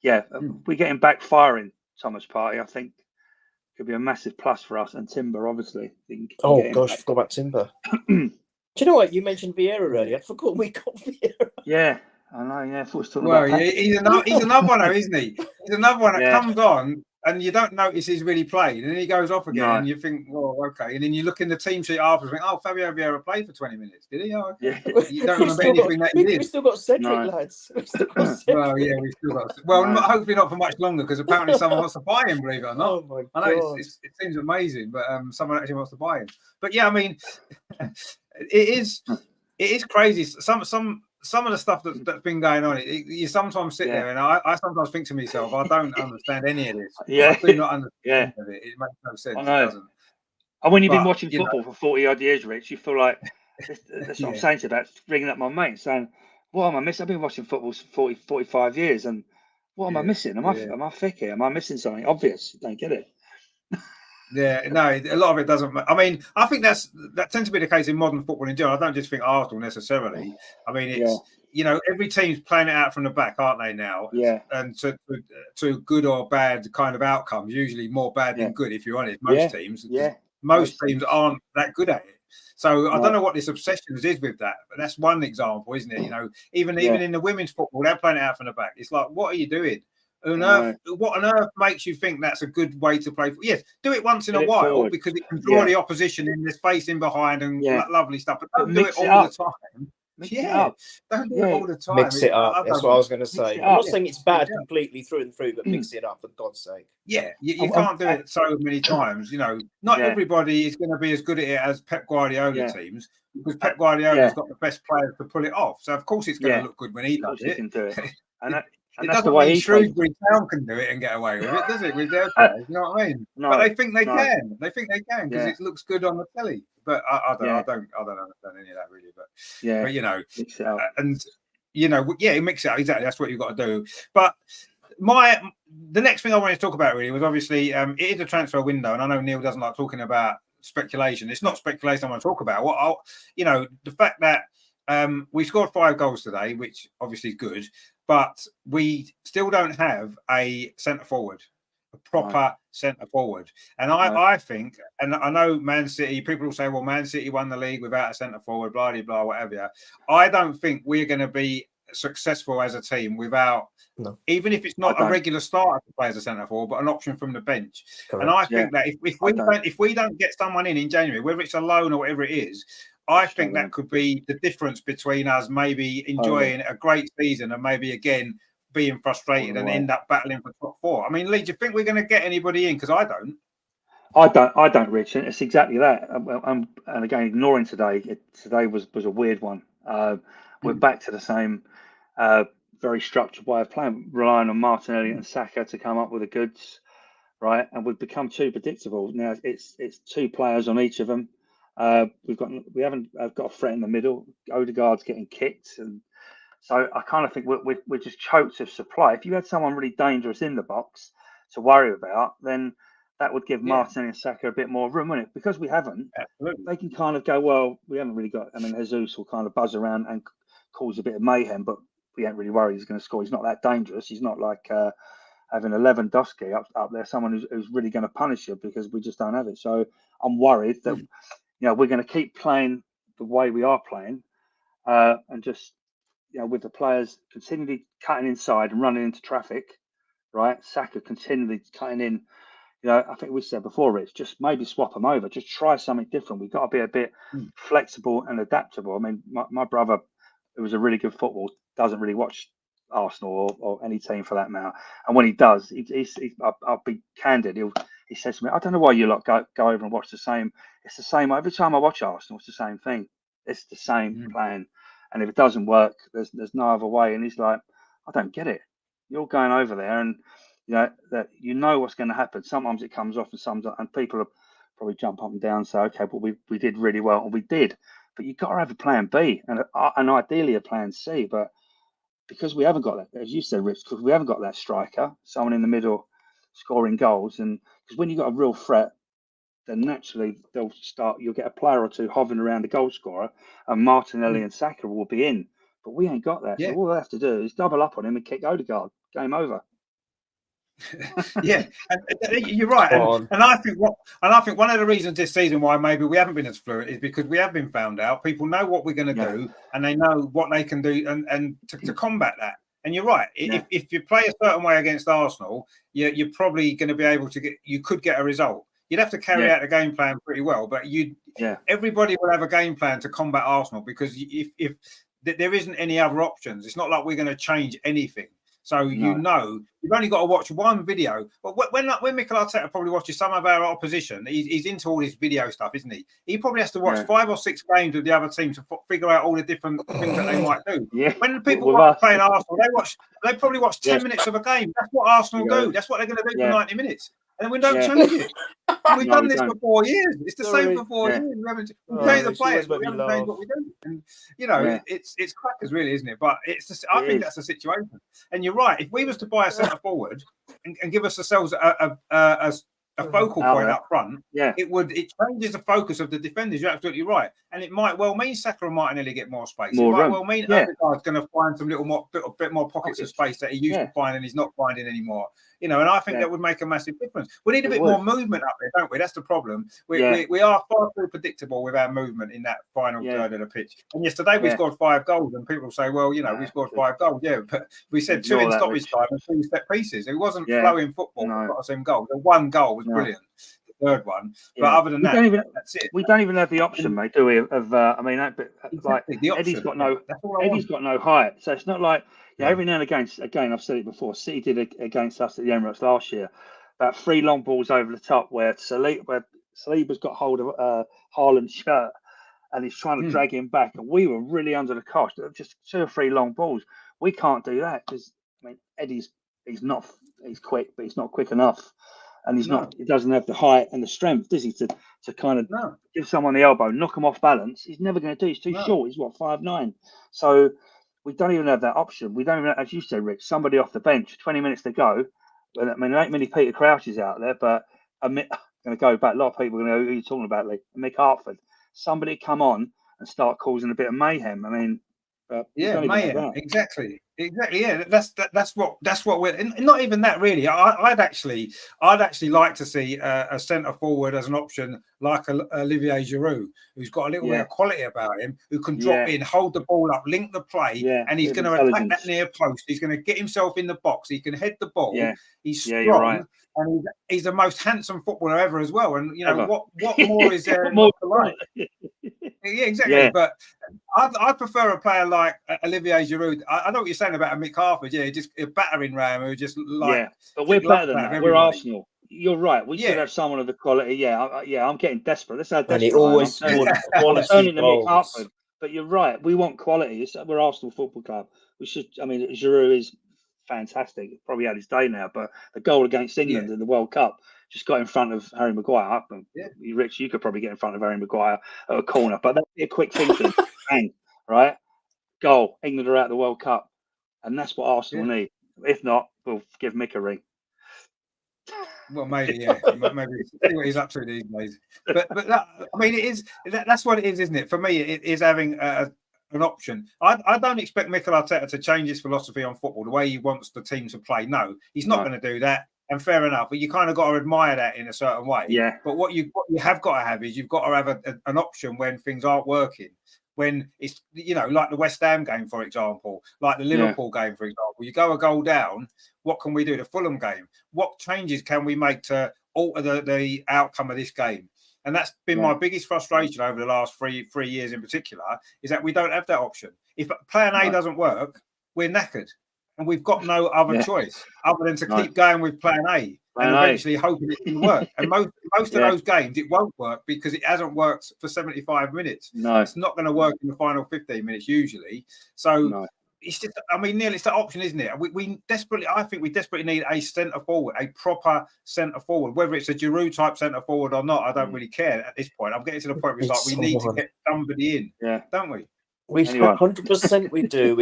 we're getting back firing. Thomas Partey, I think, could be a massive plus for us, and Timber, obviously. Oh gosh, I forgot about Timber. Do you know what? You mentioned Vieira earlier. I forgot we got Vieira. Yeah, I know. Yeah, I thought we was talking about he's another one, though, isn't he? He's another one that comes on and you don't notice he's really played, and then he goes off again, and you think, well, okay, and then you look in the team sheet afterwards, and think, oh, Fabio Vieira played for 20 minutes, did he? Oh, okay. You don't remember anything that he did. We've still got Cedric, lads. We've still got Cedric. Well, yeah, we've still got. Well, hopefully not for much longer, because apparently someone wants to buy him. Believe it or not, oh my I know God. it seems amazing, but someone actually wants to buy him. But yeah, I mean, it is crazy. Some of the stuff that's been going on, you sometimes sit there and I sometimes think to myself, I don't understand any of this. I do not understand of it. It makes no sense. It doesn't. And when you've been watching football for 40 odd years, Rich, you feel like that's what I'm saying to that, ringing up my mate saying, what am I missing? I've been watching football for 45 years, and what am I missing? Am I thick here? Am I missing something obvious? Don't get it. Yeah, no, a lot of it doesn't. I mean, I think that tends to be the case in modern football in general. I don't just think Arsenal necessarily. I mean, it's every team's playing it out from the back, aren't they now? Yeah. And to good or bad kind of outcomes, usually more bad than good, if you're honest. Most teams, most teams aren't that good at it. So I don't know what this obsession is with that, but that's one example, isn't it? Even in the women's football, they're playing it out from the back. It's like, what are you doing? What on earth makes you think that's a good way to play? Yes, do it once in a while because it can draw the opposition in the space in behind and lovely stuff. But don't do it all the time. Don't do it all the time. Mix it up. That's what I was going to say. I'm not saying it's bad completely through and through, but mix it up for God's sake. Yeah, you can't do it so many times. Not everybody is going to be as good at it as Pep Guardiola teams, because Pep Guardiola's got the best players to pull it off. So of course it's going to look good when he does it. Can do it. And it that's doesn't the way mean he Shrewsbury Town can do it and get away with it, does it? With their players, you know what I mean? No, but they think they can. They think they can because it looks good on the telly. But I don't understand any of that really. But mix it up. And mix it up exactly. That's what you've got to do. But the next thing I wanted to talk about really was obviously it is a transfer window, and I know Neil doesn't like talking about speculation. It's not speculation I want to talk about. The fact that we scored 5 goals today, which obviously is good. But we still don't have a centre forward, a proper centre forward. And I think, and I know Man City, people will say, well, Man City won the league without a centre forward, blah, blah, blah, whatever. I don't think we're going to be successful as a team without, even if it's not a regular starter to play as a centre forward, but an option from the bench. Correct. And I think that if we don't get someone in January, whether it's a loan or whatever it is, I think that could be the difference between us maybe enjoying a great season and maybe again being frustrated and end up battling for top 4. I mean, Lee, do you think we're going to get anybody in? Because I don't. I don't, Rich. And it's exactly that. And again, ignoring today. Today was a weird one. We're back to the same very structured way of playing, relying on Martinelli and Saka to come up with the goods, right? And we've become too predictable. Now it's 2 players on each of them. We haven't got a threat in the middle. Odegaard's getting kicked, and so I kind of think we're just choked of supply. If you had someone really dangerous in the box to worry about, then that would give Martin and Saka a bit more room, wouldn't it? Because we haven't. Absolutely. They can kind of go, well, we haven't really got. I mean, Jesus will kind of buzz around and cause a bit of mayhem, but we ain't really worried he's going to score. He's not that dangerous. He's not like having Lewandowski up there, someone who's really going to punish you, because we just don't have it. So I'm worried that. We're going to keep playing the way we are playing, and just, with the players continually cutting inside and running into traffic, right? Saka continually cutting in. I think we said before, Rich, just maybe swap them over. Just try something different. We've got to be a bit flexible and adaptable. I mean, my brother, who was a really good football, doesn't really watch Arsenal or any team for that matter. And when he does, I'll be candid. He says to me, "I don't know why you lot go over and watch the same. It's the same every time I watch Arsenal. It's the same thing. It's the same plan. And if it doesn't work, there's no other way." And he's like, "I don't get it. You're going over there, and that what's going to happen. Sometimes it comes off, and sometimes, and people are probably jump up and down and say, okay, but we did really well, and we did. But you've got to have a plan B and ideally a plan C. But because we haven't got that, as you said, Rich, because we haven't got that striker, someone in the middle scoring goals, and because when you've got a real threat, then naturally you'll get a player or two hovering around the goal scorer, and Martinelli and Saka will be in. But we ain't got that. So all we have to do is double up on him and kick Odegaard. Game over. Yeah, and you're right, and I think one of the reasons this season why maybe we haven't been as fluent is because we have been found out. People know what we're going to do, and they know what they can do, and to combat that. And you're right. If you play a certain way against Arsenal, you're probably going to be able to get. You could get a result. You'd have to carry out the game plan pretty well, but everybody will have a game plan to combat Arsenal because if there isn't any other options, it's not like we're going to change anything. So you've only got to watch one video. But when Mikel Arteta probably watches some of our opposition, he's into all this video stuff, isn't he? He probably has to watch 5 or 6 games of the other team to figure out all the different things that they might do. When people watch playing Arsenal, they probably watch 10 minutes of a game. That's what Arsenal do. That's what they're going to do for 90 minutes. And we don't change it. We've done this for 4 years. It's the same for 4 years. We haven't changed the players, but we haven't changed what we do. And it's crackers, really, isn't it? But it's just, I think that's the situation. And you're right. If we was to buy a centre forward and give ourselves a focal point up front, it changes the focus of the defenders. You're absolutely right. And it might well mean Saka and Martinelli get more space. It might well mean Odegaard's going to find some bit more pockets of space that he used to find and he's not finding anymore. And I think that would make a massive difference. We need a bit more movement up there, don't we? That's the problem. We are far too predictable with our movement in that final third of the pitch. And yesterday we scored 5 goals, and people say, well, we scored 5 goals. Yeah, but we said 2 in stoppage time and 2 set pieces. It wasn't flowing football. We got us in goals. The 1 goal was brilliant. The third one, but other than that, that's it. We don't even have the option, mate, do we? Of Eddie's got no height, so it's not like. Every now and again, I've said it before. City did it against us at the Emirates last year. About 3 long balls over the top where Saliba's got hold of Haaland's shirt and he's trying to drag him back. And we were really under the cosh. Just 2 or 3 long balls. We can't do that because Eddie's quick, but he's not quick enough. And he doesn't have the height and the strength, does he, to kind of give someone the elbow, knock him off balance. He's never going to do. He's too short. He's 5'9". So we don't even have that option. We don't even, as you said, Rich, somebody off the bench, 20 minutes to go. There ain't many Peter Crouches out there, but I'm going to go back. A lot of people are going to know who you're talking about, Lee. Mick Hartford. Somebody come on and start causing a bit of mayhem. Mayhem. Exactly. Yeah, that's what we're. And not even that really. I'd actually like to see a centre forward as an option like Olivier Giroud, who's got a little bit of quality about him, who can drop in, hold the ball up, link the play, and he's going to attack that near post. He's going to get himself in the box. He can head the ball. He's strong, and he's the most handsome footballer ever as well. And what more is there? Yeah, exactly. Yeah. But I prefer a player like Olivier Giroud. I know what you're saying about a Mick Harford. Yeah, just a battering ram who just like. Yeah, but we're better than that. We're Arsenal. You're right. We should have someone of the quality. Yeah, I'm getting desperate. That's how desperate. And he always turning to Mick Harford. But you're right. We want quality. We're Arsenal Football Club. We should. I mean, Giroud is fantastic. Probably had his day now. But the goal against England in the World Cup just got in front of Harry Maguire. Rich, you could probably get in front of Harry Maguire at a corner, but that'd be a quick thinking. Bang, right? Goal. England are out of the World Cup. And that's what Arsenal need. If not, we'll give Mick a ring. Well, maybe, maybe see what he's up to these days. But that, I mean, it is. That's what it is, isn't it? For me, it is having an option. I don't expect Mikel Arteta to change his philosophy on football, the way he wants the team to play. No, he's not going to do that. And fair enough, but you kind of got to admire that in a certain way. Yeah. But what you have got to have is you've got to have an option when things aren't working. When it's, like the West Ham game, for example, like the Liverpool game, for example, you go a goal down. What can we do? The Fulham game. What changes can we make to alter the outcome of this game? And that's been my biggest frustration over the last three years in particular, is that we don't have that option. If plan A doesn't work, we're knackered. and we've got no other choice other than to keep going with plan A and eventually hoping it can work. And most of those games, it won't work because it hasn't worked for 75 minutes. It's not going to work in the final 15 minutes usually. So it's just, I mean, Neil, it's the option, isn't it? I think we desperately need a centre forward, a proper centre forward, whether it's a Giroud type centre forward or not. I don't really care at this point. I'm getting to the point where it's like we need to get somebody in, don't we? We 100% we do.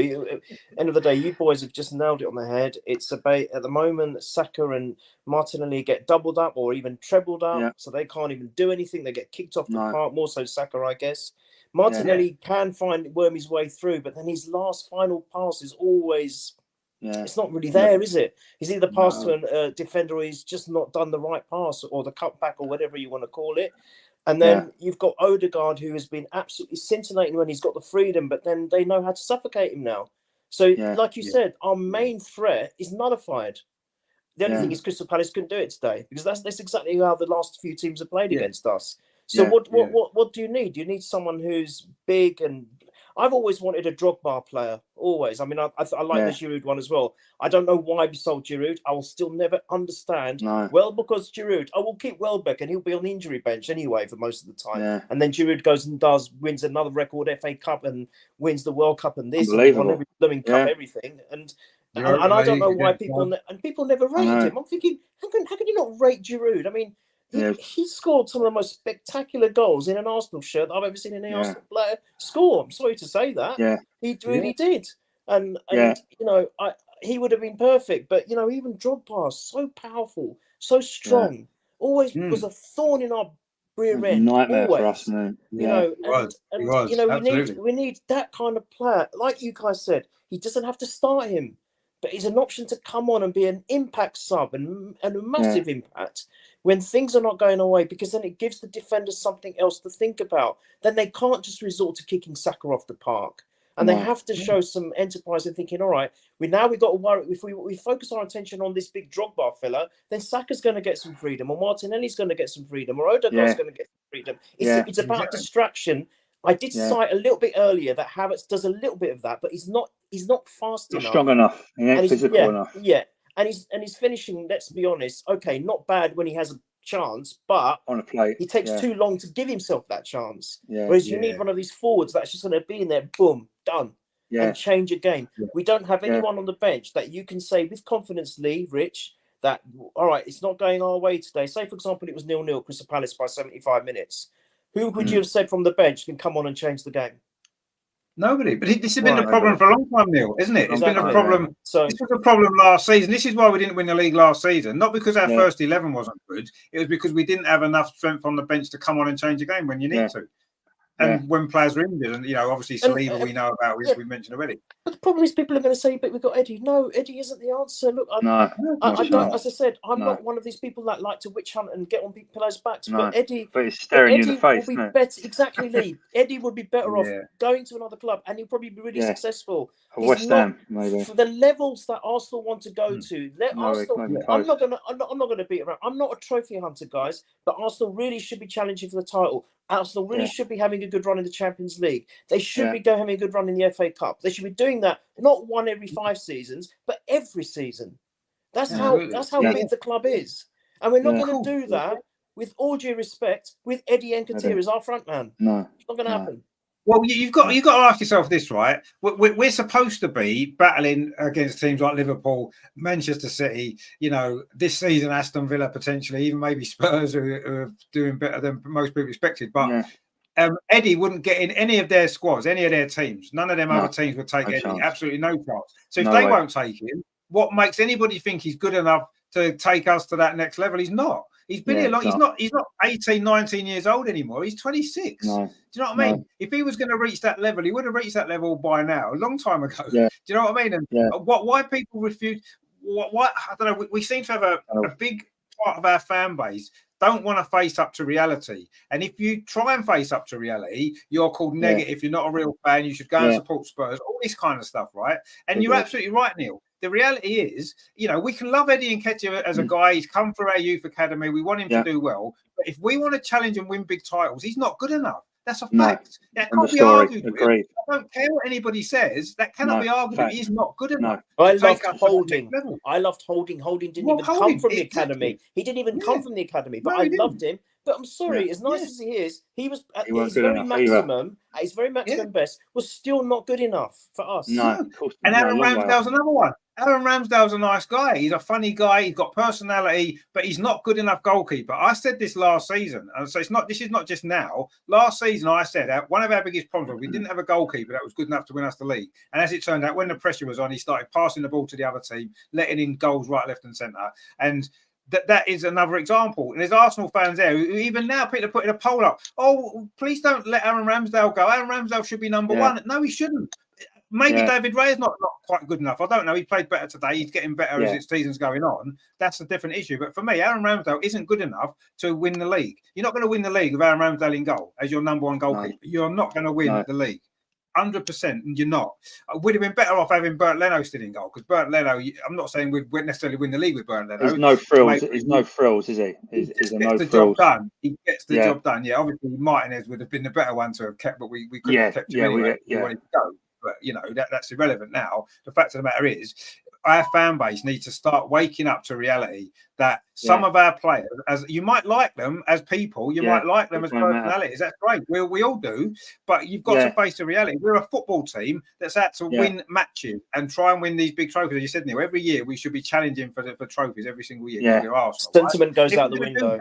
End of the day, you boys have just nailed it on the head. It's about, at the moment, Saka and Martinelli get doubled up or even trebled up, so they can't even do anything. They get kicked off the park. More so Saka, I guess. Martinelli can worm his way through, but then his last final pass is always it's not really there, is it? He's either passed to a defender or he's just not done the right pass or the cutback or whatever you want to call it. And then you've got Odegaard, who has been absolutely scintillating when he's got the freedom, but then they know how to suffocate him now. So, like you said, our main threat is nullified. The only thing is Crystal Palace couldn't do it today because that's exactly how the last few teams have played against us. So what do you need? You need someone who's big, and I've always wanted a Drogba player. Always. I mean, I like the Giroud one as well. I don't know why we sold Giroud. I will still never understand. Well, because Giroud, I will keep Welbeck, and he'll be on the injury bench anyway for most of the time. And then Giroud goes and wins another record FA Cup and wins the World Cup and this and won every blooming cup, everything. And I don't know why people never rated him. I'm thinking, how can you not rate Giroud? I mean, he scored some of the most spectacular goals in an Arsenal shirt that I've ever seen an Arsenal player score. I'm sorry to say that. He really did. And you know, he would have been perfect. But, you know, even Drogba, so powerful, so strong, always was a thorn in our rear end. Nightmare always. for us, man. You know, and you know, we need that kind of player. Like you guys said, he doesn't have to start him, but he's an option to come on and be an impact sub and a massive impact when things are not going away, because then it gives the defenders something else to think about. Then they can't just resort to kicking Saka off the park. And they have to show some enterprise and thinking, all right, we've got to worry. If we focus our attention on this big Drogba fella, then Saka's going to get some freedom, or Martinelli's going to get some freedom, or Odegaard's going to get some freedom. It's about distraction. I did cite a little bit earlier that Havertz does a little bit of that, but he's not fast enough. Strong enough. He ain't physical enough. Yeah. And he's finishing, let's be honest, okay, not bad when he has a chance, but on a plate, he takes too long to give himself that chance. Whereas you need one of these forwards that's just going to be in there, boom, done, and change a game. We don't have anyone on the bench that you can say with confidence, Lee, Rich, that, all right, it's not going our way today. Say, for example, it was 0-0, Crystal Palace by 75 minutes. Who would you have said from the bench can come on and change the game? Nobody. But this has been the problem for a long time, Neil, isn't it? It's been a problem. So this was a problem last season. This is why we didn't win the league last season. Not because our first 11 wasn't good. It was because we didn't have enough strength on the bench to come on and change the game when you need to. And when players are injured, and, you know, obviously Saliba we know about, we mentioned already. But the problem is people are going to say, but we've got Eddie. No, Eddie isn't the answer. Look, I don't, as I said, I'm not one of these people that like to witch hunt and get on people's backs. But Eddie, it's staring you in the face, will be better, exactly, Lee. Eddie would be better off going to another club, and he'll probably be really successful. West Ham, maybe. For the levels that Arsenal want to go to, Arsenal. I'm not going to beat around. I'm not a trophy hunter, guys. But Arsenal really should be challenging for the title. Arsenal really should be having a good run in the Champions League. They should be having a good run in the FA Cup. They should be doing that not one every 5 seasons, but every season. That's how big the club is, and we're not going to do that. With all due respect, with Eddie Nketiah as our front man. No, it's not going to happen. Well, you've got to ask yourself this, right? We're supposed to be battling against teams like Liverpool, Manchester City, you know, this season Aston Villa potentially, even maybe Spurs who are doing better than most people expected. But Eddie wouldn't get in any of their squads, any of their teams. None of them other teams would take Eddie. Chance. Absolutely no chance. So if they won't take him, what makes anybody think he's good enough to take us to that next level? He's not. He's been here long. He's not 18, 19 years old anymore. He's 26. Do you know what I mean? If he was going to reach that level, he would have reached that level by now, a long time ago. Do you know what I mean? And why people refuse? Why I don't know. We seem to have a big part of our fan base don't want to face up to reality. And if you try and face up to reality, you're called negative. You're not a real fan. You should go and support Spurs. All this kind of stuff, right? And you're absolutely right, Neil. The reality is, you know, we can love Eddie Nketiah as a guy. He's come through our youth academy. We want him to do well. But if we want to challenge and win big titles, he's not good enough. That's a No. fact. That And the can't be story. argued with. Agreed. I don't care what anybody says. That cannot No, be argued with. fact. He is not good enough I to take loved us to that next Holding. level. I loved Holding. Holding didn't Well, even come Holding, from the exactly. academy. He didn't even Yeah. come from the academy, but No, I he loved didn't. him. But I'm sorry, Yeah. as nice Yeah. as he is, he was at He weren't his good very enough either. maximum, at his very maximum best, was still not good enough for us. No, of course. And No, Aaron long way Ramsdale's off. another one. Aaron Ramsdale's a nice guy. He's a funny guy. He's got personality, but he's not good enough goalkeeper. I said this last season, and so it's not. This is not just now. Last season, I said that one of our biggest problems was we didn't have a goalkeeper that was good enough to win us the league. And as it turned out, when the pressure was on, he started passing the ball to the other team, letting in goals right, left, and centre. And that is another example. And there's Arsenal fans there who even now people are putting a poll up. Oh, please don't let Aaron Ramsdale go. Aaron Ramsdale should be number one. No, he shouldn't. Maybe David Ray is not quite good enough. I don't know. He played better today. He's getting better as the season's going on. That's a different issue. But for me, Aaron Ramsdale isn't good enough to win the league. You're not going to win the league with Aaron Ramsdale in goal as your number one goalkeeper. You're not going to win the league. 100%, and you're not. We'd have been better off having Bert Leno still in goal because Bert Leno, I'm not saying we'd necessarily win the league with Bert Leno. There's no frills. There's no frills, is he? He gets the job done. He gets the job done. Yeah, obviously Martinez would have been the better one to have kept, but we couldn't have kept him anyway. We wanted to go. But you know that's irrelevant now. The fact of the matter is, our fan base needs to start waking up to reality that some of our players, as you might like them as people, you might like them as personalities. That's great. We all do, but you've got to face the reality. We're a football team that's had to win matches and try and win these big trophies. As you said, Neil, every year we should be challenging for trophies every single year. Yeah, we're Arsenal, sentiment goes out the window.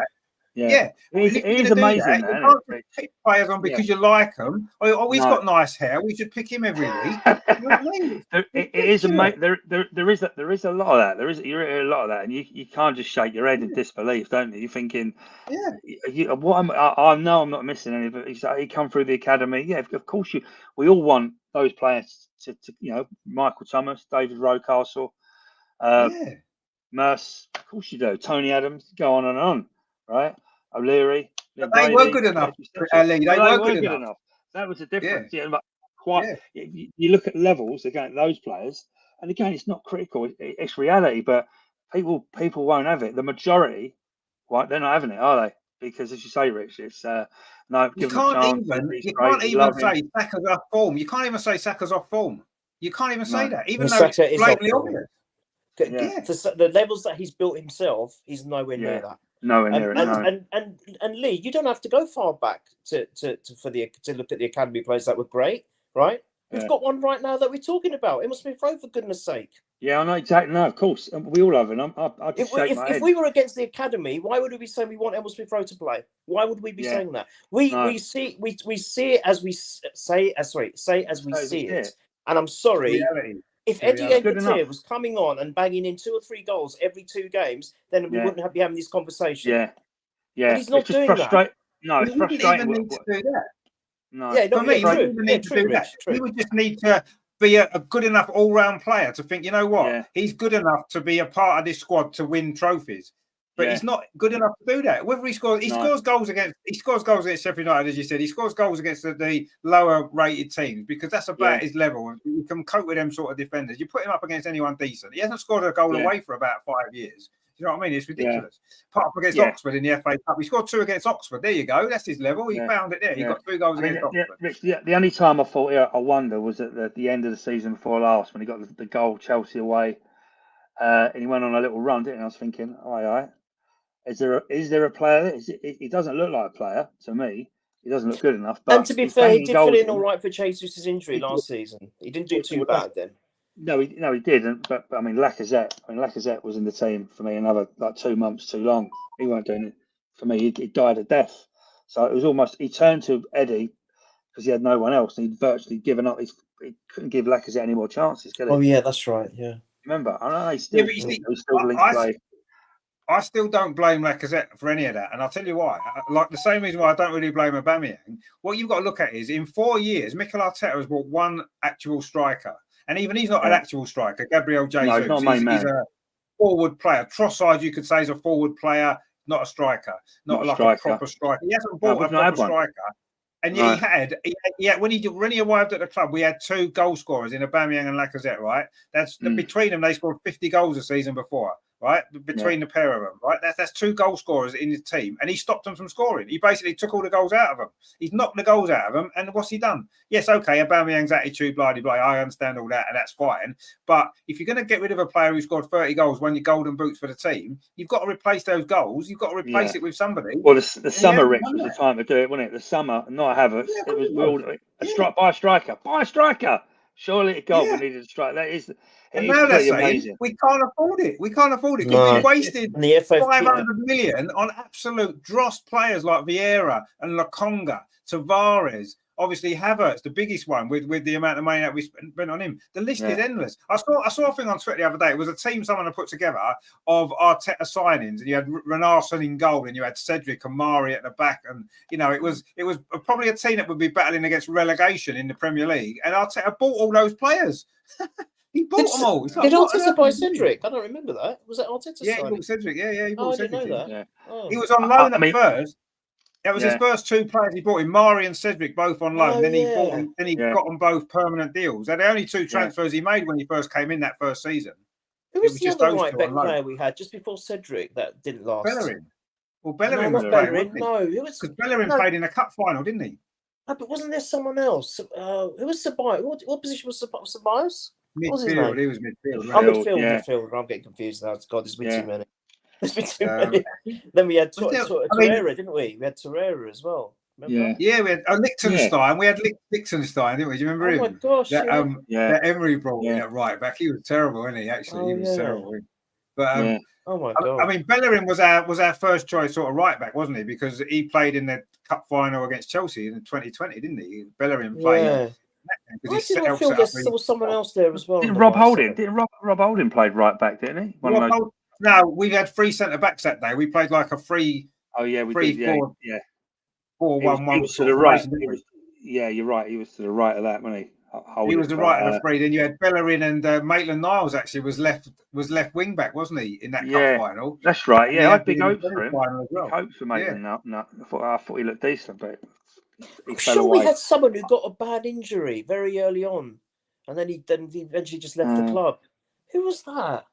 Yeah, it is amazing. You can't just pick players on because you like them. Oh, he's got nice hair. We should pick him every week. You know what I mean? It is amazing. There is a lot of that. You're a lot of that, and you can't just shake your head in disbelief, don't you? You're thinking, I know I'm not missing any. But he come through the academy. Yeah, of course we all want those players to Michael Thomas, David Rocastle, Merce. Of course you do. Tony Adams. Go on and on, right? O'Leary, they were good enough. They were good enough. That was the difference. But you look at levels again, those players, and again, it's not critical. It's reality. But people won't have it. The majority, right? They're not having it, are they? Because as you say, Rich, it's no. You can't even say Saka's off form. You can't even say Saka's off form. You can't even say that, even though it's blatantly obvious. The levels that he's built himself, he's nowhere near that. Nowhere near it. And Lee, you don't have to go far back to look at the academy players that were great, right? We've got one right now that we're talking about. Emile Smith-Rowe, for goodness sake. Yeah, I know exactly. No, of course, and we all have. And if we were against the academy, why would we be saying we want Emile Smith-Rowe to play? Why would we be saying that? We see it as we say as we see it. And I'm sorry. If Eddie Nketiah was coming on and banging in 2 or 3 goals every 2 games, then we wouldn't be having this conversation. But he's not doing that. No, it's frustrating. Need to do that. No, for me, he wouldn't need to do that. He would just need to be a good enough all-round player to think, you know what, he's good enough to be a part of this squad to win trophies. But he's not good enough to do that. Whether he scores goals against Sheffield United, as you said. He scores goals against the lower-rated teams because that's about his level. You can cope with them sort of defenders. You put him up against anyone decent. He hasn't scored a goal away for about 5 years. You know what I mean? It's ridiculous. Apart from against Oxford in the FA Cup, he scored 2 against Oxford. There you go. That's his level. He found it there. He got 2 goals against Oxford. The only time I thought, I wonder, was at the end of the season before last when he got the goal Chelsea away, and he went on a little run, didn't he? I was thinking, all right. Is there a player? He doesn't look like a player to me. He doesn't look good enough. But and to be fair, he did fill in all right for Jesus' injury last season. He didn't do too bad then. No, he didn't. But I mean, Lacazette was in the team for me another 2 months too long. He weren't doing it for me. He died of death. So it was almost he turned to Eddie because he had no one else. And he'd virtually given up. He couldn't give Lacazette any more chances, could he? Oh yeah, that's right. Yeah. Remember, I know he's still play. I still don't blame Lacazette for any of that. And I'll tell you why. Like the same reason why I don't really blame Aubameyang. What you've got to look at is in 4 years, Mikel Arteta has brought one actual striker. And even he's not an actual striker. Gabriel Jesus. No, he's not my man. He's a forward player. Trossard, you could say, is a forward player, not a striker. Not like a proper striker. He hasn't brought a proper striker. And he had when he arrived at the club, we had 2 goal scorers in Aubameyang and Lacazette, right? Between them, they scored 50 goals a season before. right, between the pair of them, right? That's 2 goal scorers in his team, and he stopped them from scoring. He basically took all the goals out of them. He's knocked the goals out of them, and what's he done? Yes, okay, Aubameyang's attitude, blah, blah, blah. I understand all that, and that's fine. But if you're going to get rid of a player who scored 30 goals, won your golden boots for the team, you've got to replace those goals. You've got to replace it with somebody. Well, the summer, Rich, was the time to do it, wasn't it? The summer, not Havertz. Yeah, it was buy a striker. Surely a goal. We needed a striker. That is. And now they're saying amazing. We can't afford it. We can't afford it because we wasted 500 million on absolute dross players like Vieira and Lokonga, Tavares. Obviously, Havertz, the biggest one, with the amount of money that we spent on him. The list is endless. I saw a thing on Twitter the other day. It was a team someone had put together of Arteta signings, and you had Renarsson in goal, and you had Cedric and Mari at the back, and it was probably a team that would be battling against relegation in the Premier League. And Arteta bought all those players. He bought them all. Did Arteta buy Cedric? I don't remember that. Was that Arteta? Yeah, he bought Cedric. Yeah, he bought Cedric. I didn't know that. He was on loan at first. That was his first 2 players he bought in, Mari and Cedric, both on loan. Then he bought them, then he got them both permanent deals. They're the only 2 transfers he made when he first came in that first season. Who was the other right back player we had just before Cedric that didn't last? Bellerin. Well, Bellerin was playing. No, who was? Because Bellerin played in a cup final, didn't he? No, but wasn't there someone else? Who was Ceballos? What position was Ceballos? Midfield. He was midfield. I'm midfield. I'm getting confused now. God, there's been too many. There's been too many. Then we had Torreira, didn't we? We had Torreira as well. Remember? Yeah, we had Liechtenstein. We had Liechtenstein, didn't we? Do you remember him? Oh my gosh! That Emery brought in at right back. He was terrible, wasn't he? Actually, he was terrible. But oh my god! I mean, Bellerin was our first choice sort of right back, wasn't he? Because he played in the cup final against Chelsea in 2020, didn't he? Bellerin played. Yeah. I feel there's still someone else there as well. Didn't Rob Holding? Rob Holding played right back, didn't he? No, we had 3 centre backs that day. We played like a 3. Oh yeah, we did. 4-1-1. He was to the right. You're right. He was to the right of that, wasn't he? He was the right of the 3. Then you had Bellerin and Maitland-Niles actually was left wing back, wasn't he, in that cup final? That's right. Yeah, I had big hopes for him. Well. Hopes for Maitland. No, I thought he looked decent, but I'm sure we had someone who got a bad injury very early on, and then he eventually just left the club. Who was that?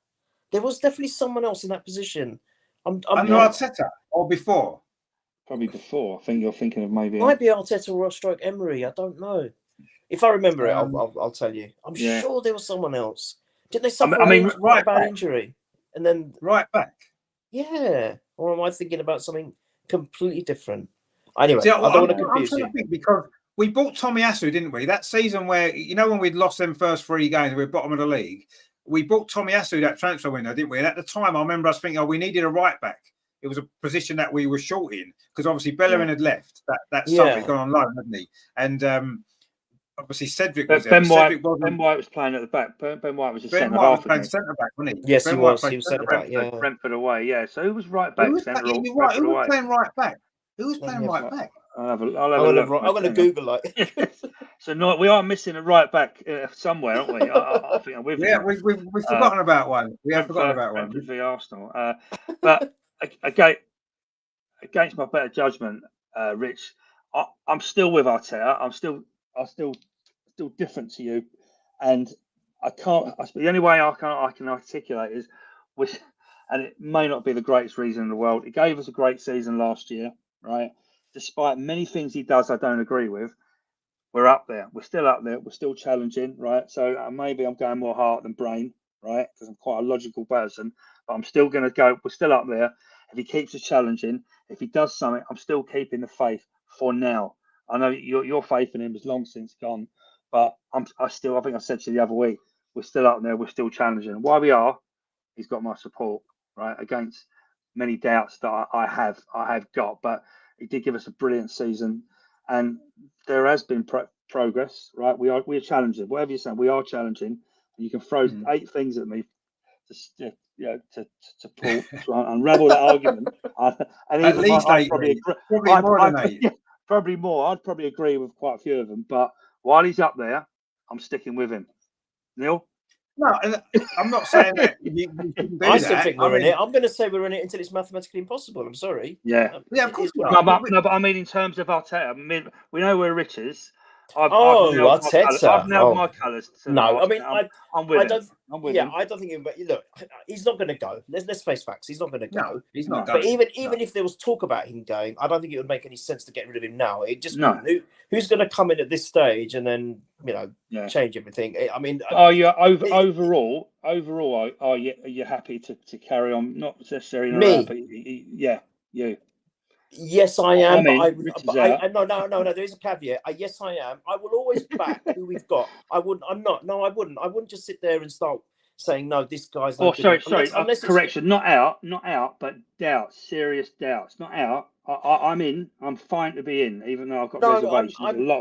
There was definitely someone else in that position. I'm Arteta or before? Probably before. I think you're thinking of maybe. Might be Arteta or Stroke Emery. I don't know. If I remember it, I'll tell you. I'm sure there was someone else. Did they suffer a bad injury? And then right back. Yeah. Or am I thinking about something completely different? Anyway, I don't want to confuse you. Because we bought Tomiyasu, didn't we? That season where, when we'd lost them first 3 games, we were bottom of the league. We bought Tomiyasu that transfer window, didn't we? And at the time, I remember us thinking, we needed a right back. It was a position that we were short in because obviously Bellerin had left. That summer, he'd gone on loan, hadn't he? And obviously Cedric was there. Ben White was playing at the back. Ben White was a centre half. Playing centre back, wasn't he? Yes, he was. He was centre back. Yeah. Brentford away. Yeah. So who was right back? Who was playing right back? Who was playing right back? I'll have a look. I'm going to Google it. So we are missing a right back somewhere, aren't we? I think we've forgotten about one. We have forgotten about one. Brentford v Arsenal. But against my better judgment, Rich, I'm still with Arteta. I'm still different to you, and I can't. The only way I can articulate is, and it may not be the greatest reason in the world. He gave us a great season last year, right? Despite many things he does I don't agree with, we're up there. We're still up there. We're still challenging, right? So maybe I'm going more heart than brain, right? Because I'm quite a logical person, but I'm still going to go. We're still up there. If he keeps us challenging, if he does something, I'm still keeping the faith for now. I know your faith in him is long since gone, but I think I said to you the other week, we're still up there. We're still challenging. Why we are, he's got my support, right? Against many doubts that I have got, but he did give us a brilliant season, and there has been progress, right? We are challenging. Whatever you're saying, we are challenging. You can throw 8 things at me to pull to unravel that argument. And at least 8, probably more. I'd probably agree with quite a few of them, but while he's up there, I'm sticking with him. Neil? No, I'm not saying that you shouldn't do I still think we're in it. I'm going to say we're in it until it's mathematically impossible. I'm sorry. Yeah. Of course. But I mean, in terms of Arteta, we know we're riches. Arteta. I've nailed my colours. No, I mean, I'm with I him. don't. I'm with Yeah, him. I don't think. But look, he's not going to go. Let's face facts. He's not going to go. No, he's not But going. even if there was talk about him going, I don't think it would make any sense to get rid of him now. It just No. who's going to come in at this stage and then change everything. I mean, overall, are you happy to carry on? Not necessarily me. But you. Yes, I am. No. There is a caveat. Yes, I am. I will always back who we've got. I wouldn't. I'm not. No, I wouldn't. I wouldn't just sit there and start saying no. This guy's. No sorry. Correction. Not out, but doubts. Serious doubts. Not out. I'm in. I'm fine to be in, even though I've got reservations.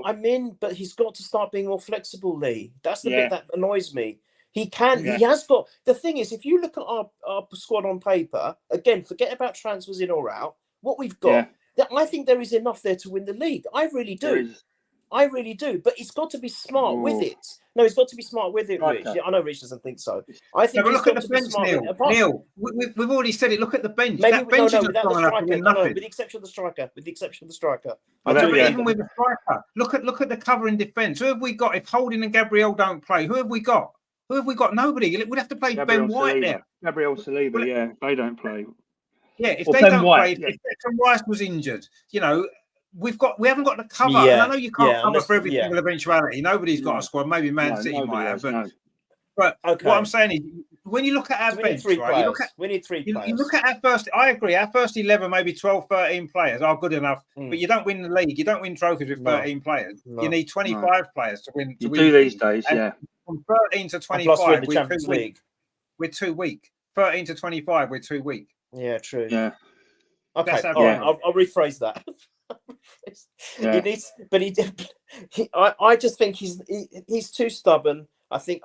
I'm in, but he's got to start being more flexible, Lee. That's the bit that annoys me. He can. Yeah. He has got. The thing is, if you look at our squad on paper, again, forget about transfers in or out. What we've got, I think there is enough there to win the league. I really do. I really do. But he's got to be smart with it. No, he's got to be smart with it, Rich. Yeah, I know Rich doesn't think so. I think look at the bench, Neil. We've already said it. Look at the bench. That bench is without the striker. No, with the exception of the striker. Even with the striker. Look at the cover in defence. Who have we got? If Holding and Gabriel don't play, who have we got? Nobody. We'd have to play Ben White there. Gabriel Saliba, they don't play. Yeah, if they don't play, if Declan Rice was injured, we haven't got the cover. Yeah, and I know you can't cover for every single eventuality. Nobody's got a squad. Maybe Man City might have, but what I'm saying is, when you look at our bench, right, we need three players. You look at our first. I agree. Our first 11, maybe 12, 13 players are good enough, but you don't win the league. You don't win trophies with 13 players. No. You need 25 players to win. You do these days, From 13 to 25, we're too weak. 13 to 25, we're too weak. Yeah, true. Yeah. Okay. I'll rephrase that. He needs, but I just think he's too stubborn. I think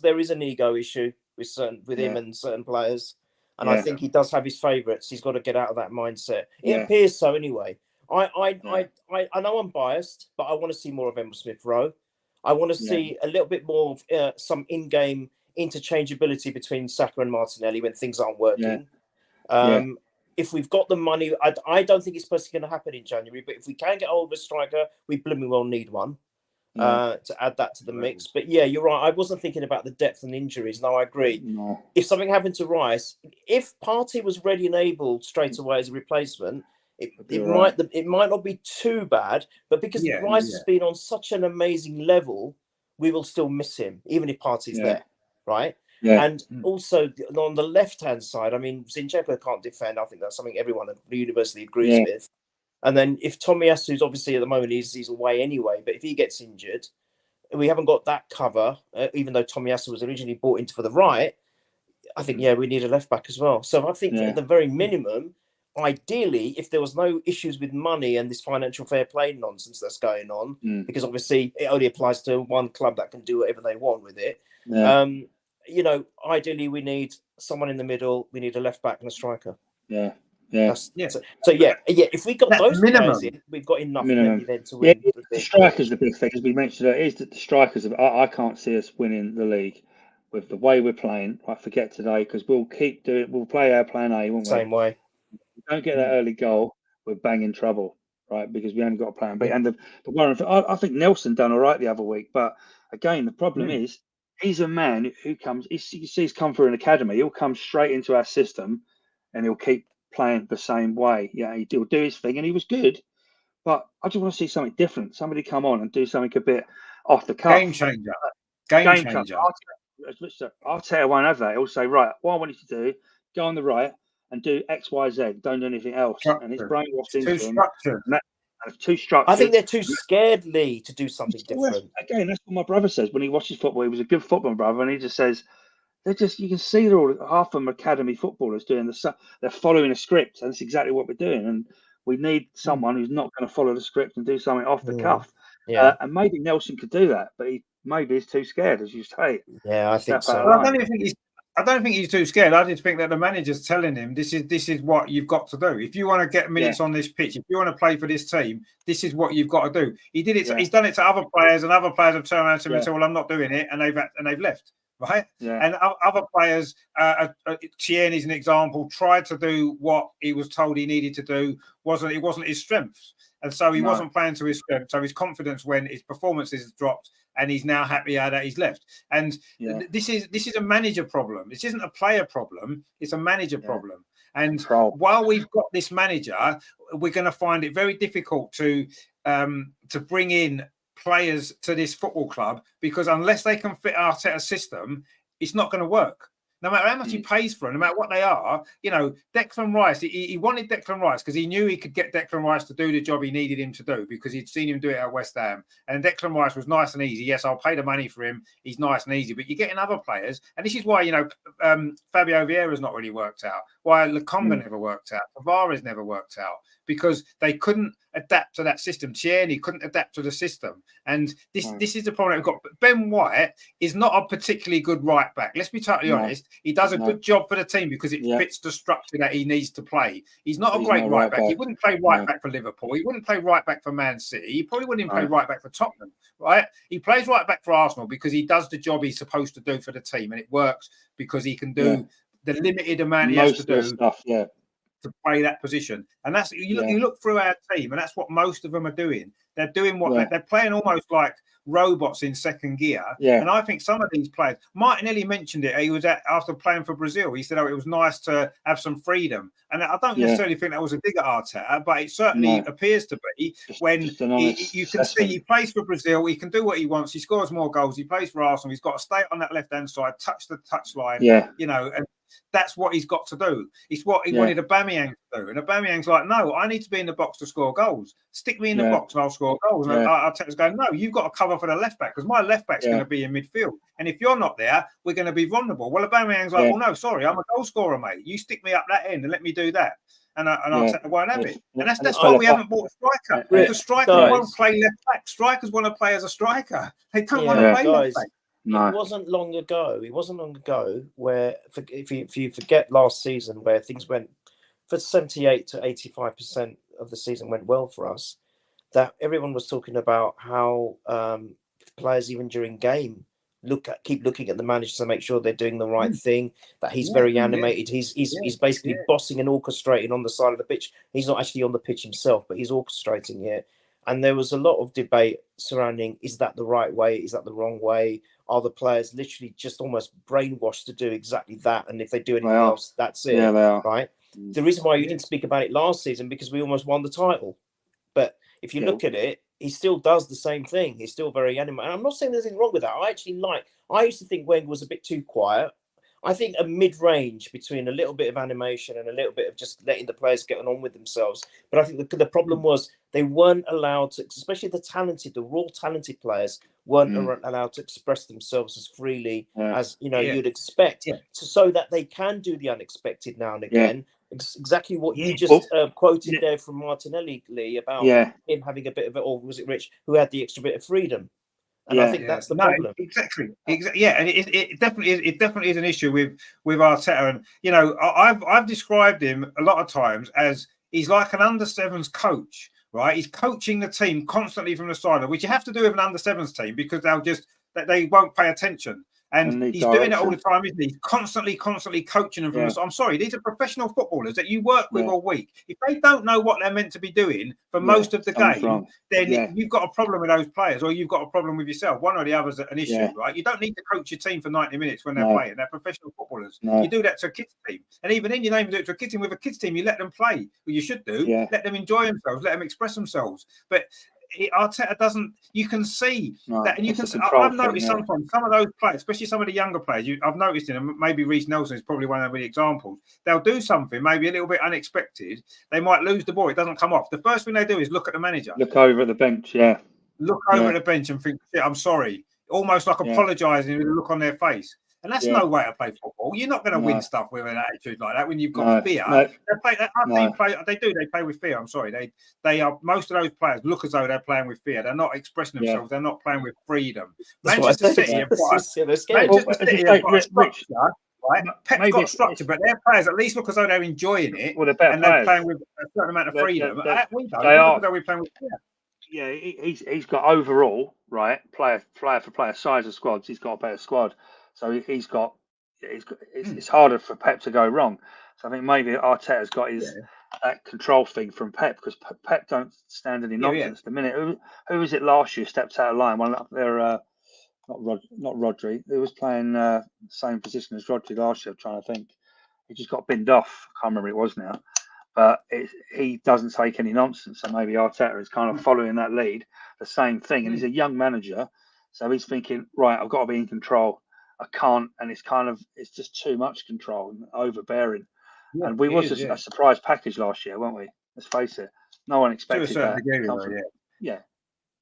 there is an ego issue with him and certain players, and I think he does have his favourites. He's got to get out of that mindset. It appears so anyway. I know I'm biased, but I want to see more of Emile Smith Rowe. I want to see a little bit more of some in-game interchangeability between Saka and Martinelli when things aren't working. If we've got the money, I don't think it's supposed to going to happen in January. But if we can get hold of a striker, we blooming well need one to add that to the mix. But yeah, you're right. I wasn't thinking about the depth and injuries. No, I agree. No. If something happened to Rice, if Partey was ready and able straight away as a replacement, it might not be too bad. But because Rice has been on such an amazing level, we will still miss him, even if Partey's there, right? Yeah. And also on the left-hand side, I mean, Zinchenko can't defend. I think that's something everyone at the university agrees with. And then if Tomiyasu's obviously at the moment he's away anyway, but if he gets injured, we haven't got that cover. Even though Tomiyasu was originally bought into for the right, I think we need a left back as well. So I think at the very minimum, ideally, if there was no issues with money and this financial fair play nonsense that's going on, because obviously it only applies to one club that can do whatever they want with it. Yeah. Ideally, we need someone in the middle. We need a left back and a striker. Yeah. So if we got those players in, we've got enough then to win. The strikers the big thing, as we mentioned. Is that the strikers? I can't see us winning the league with the way we're playing. I forget today because we'll keep doing. We'll play our plan A, won't we? Same way. If we don't get that early goal, we're banging trouble, right? Because we haven't got a plan B. And I think Nelson done all right the other week, but again, the problem is. He's a man who comes. He's come through an academy. He'll come straight into our system, and he'll keep playing the same way. Yeah, he'll do his thing, and he was good. But I just want to see something different. Somebody come on and do something a bit off the cuff. Game changer. Game changer. Arteta won't have that. He'll say, right, what I want you to do, go on the right and do X, Y, Z. Don't do anything else. And his brainwashed into him. Too structured. I think they're too scared, Lee, to do something different. Again, that's what my brother says when he watches football. He was a good football brother, and he just says you can see they're all half of them academy footballers doing they're following a script, and that's exactly what we're doing. And we need someone who's not going to follow the script and do something off the cuff. Yeah, and maybe Nelson could do that, but maybe he's too scared, as you say. Yeah, I think so. I don't think he's too scared. I just think that the manager's telling him this is what you've got to do. If you want to get minutes on this pitch, if you want to play for this team, this is what you've got to do. He did it. He's done it to other players, and other players have turned around to him and said, "Well, I'm not doing it," and they've left. right? Yeah. And other players, Tierney's an example, tried to do what he was told he needed to do. It wasn't his strength, and so he wasn't playing to his strength. So his confidence, when his performances dropped, and he's now happy that he's left. And this is a manager problem. This isn't a player problem. It's a manager problem. And while we've got this manager, we're going to find it very difficult to bring in players to this football club, because unless they can fit Arteta's system, it's not going to work. No matter how much he pays for them, no matter what they are, Declan Rice, he wanted Declan Rice because he knew he could get Declan Rice to do the job he needed him to do, because he'd seen him do it at West Ham. And Declan Rice was nice and easy. Yes, I'll pay the money for him. He's nice and easy. But you're getting other players. And this is why, Fabio Vieira's not really worked out. Why Lokonga never worked out. Tavares never worked out. Because they couldn't adapt to that system. Tierney couldn't adapt to the system. And this is the problem we've got. But Ben White is not a particularly good right back. Let's be totally honest. He does a good job for the team because it fits the structure that he needs to play. He's not a great right back. He wouldn't play right back for Liverpool. He wouldn't play right back for Man City. He probably wouldn't even play right back for Tottenham, right? He plays right back for Arsenal because he does the job he's supposed to do for the team. And it works because he can do the limited amount he has to do. Stuff, to play that position. And that's you look through our team, and that's what most of them are doing. They're doing what they're playing almost like robots in second gear. And I think some of these players, Martinelli mentioned it. He was after playing for Brazil. He said, "Oh, it was nice to have some freedom." And I don't necessarily think that was a dig at Arteta, but it certainly appears to be when you can see he plays for Brazil. He can do what he wants. He scores more goals. He plays for Arsenal. He's got to stay on that left-hand side, touch the touchline. And that's what he's got to do. It's what he wanted Aubameyang to do. And Aubameyang's like, no, I need to be in the box to score goals. Stick me in the box and I'll score goals. And Arteta's going, no, you've got to cover for the left back because my left back's going to be in midfield. And if you're not there, we're going to be vulnerable. Well, Aubameyang's like, well, no, sorry, I'm a goal scorer, mate. You stick me up that end and let me do that. And Arteta won't have it. And that's why we haven't bought a striker. Because strikers won't play left back. Strikers want to play as a striker. They don't want to play left back. No. It wasn't long ago where, if you forget last season, where things went for 78 to 85% of the season went well for us, that everyone was talking about how players even during game keep looking at the manager to make sure they're doing the right thing, that he's very animated. He's basically bossing and orchestrating on the side of the pitch. He's not actually on the pitch himself, but he's orchestrating it. And there was a lot of debate surrounding, is that the right way? Is that the wrong way? Are the players literally just almost brainwashed to do exactly that? And if they do anything else, that's it, they are. Right? The reason why you didn't speak about it last season, because we almost won the title. But if you look at it, he still does the same thing. He's still very animated. And I'm not saying there's anything wrong with that. I used to think Wenger was a bit too quiet. I think a mid-range between a little bit of animation and a little bit of just letting the players get on with themselves. But I think the problem was they weren't allowed to, especially the raw talented players, weren't allowed to express themselves as freely as you'd expect, so that they can do the unexpected now and again. Exactly what you just quoted there from Martinelli, Lee, about him having a bit of it, or was it Rich, who had the extra bit of freedom? And I think that's the problem. Exactly. Yeah, and it definitely is an issue with Arteta. And I've described him a lot of times as he's like an under-7s coach, right? He's coaching the team constantly from the sideline, which you have to do with an under-7s team because they won't pay attention. And he's doing it all the time, isn't he? He's constantly coaching them from the. I'm sorry, these are professional footballers that you work with all week. If they don't know what they're meant to be doing for most of the game, then you've got a problem with those players, or you've got a problem with yourself. One or the other's an issue, right? You don't need to coach your team for 90 minutes when they're playing. They're professional footballers. You do that to a kids team, and even then, you don't even do it to a kids team. With a kids team, you let them play. Well, you should do. Let them enjoy themselves. Let them express themselves. But Arteta doesn't. You can see that, and you can. I've noticed sometimes some of those players, especially some of the younger players, I've noticed in them. Maybe Reece Nelson is probably one of the examples. They'll do something maybe a little bit unexpected. They might lose the ball. It doesn't come off. The first thing they do is look at the manager. Look over at the bench. Look over at the bench and think, "I'm sorry." Almost like apologising with a look on their face. And that's no way to play football. You're not going to win stuff with an attitude like that when you've got fear. They play with fear. I'm sorry. They are, most of those players look as though they're playing with fear. They're not expressing themselves. They're not playing with freedom. Manchester City have got a structure, right? Pep's got a structure, but their players at least look as though they're enjoying it. Well, they're they're playing with a certain amount of freedom. We don't. They are. We're playing with fear. Yeah, he's got overall, right, player for player size of squads. He's got a better squad. So it's harder for Pep to go wrong. So I think maybe Arteta's got his that control thing from Pep, because Pep don't stand any nonsense. The minute who was it last year stepped out of line? One up there, not Rodri. Who was playing same position as Rodri last year? I'm trying to think. He just got binned off. I can't remember who it was now. But he doesn't take any nonsense. So maybe Arteta is kind of following that lead, the same thing. And he's a young manager, so he's thinking, right, I've got to be in control. I can't, and it's just too much control and overbearing. Yeah, and we was a surprise package last year, weren't we? Let's face it. No one expected that. Yeah.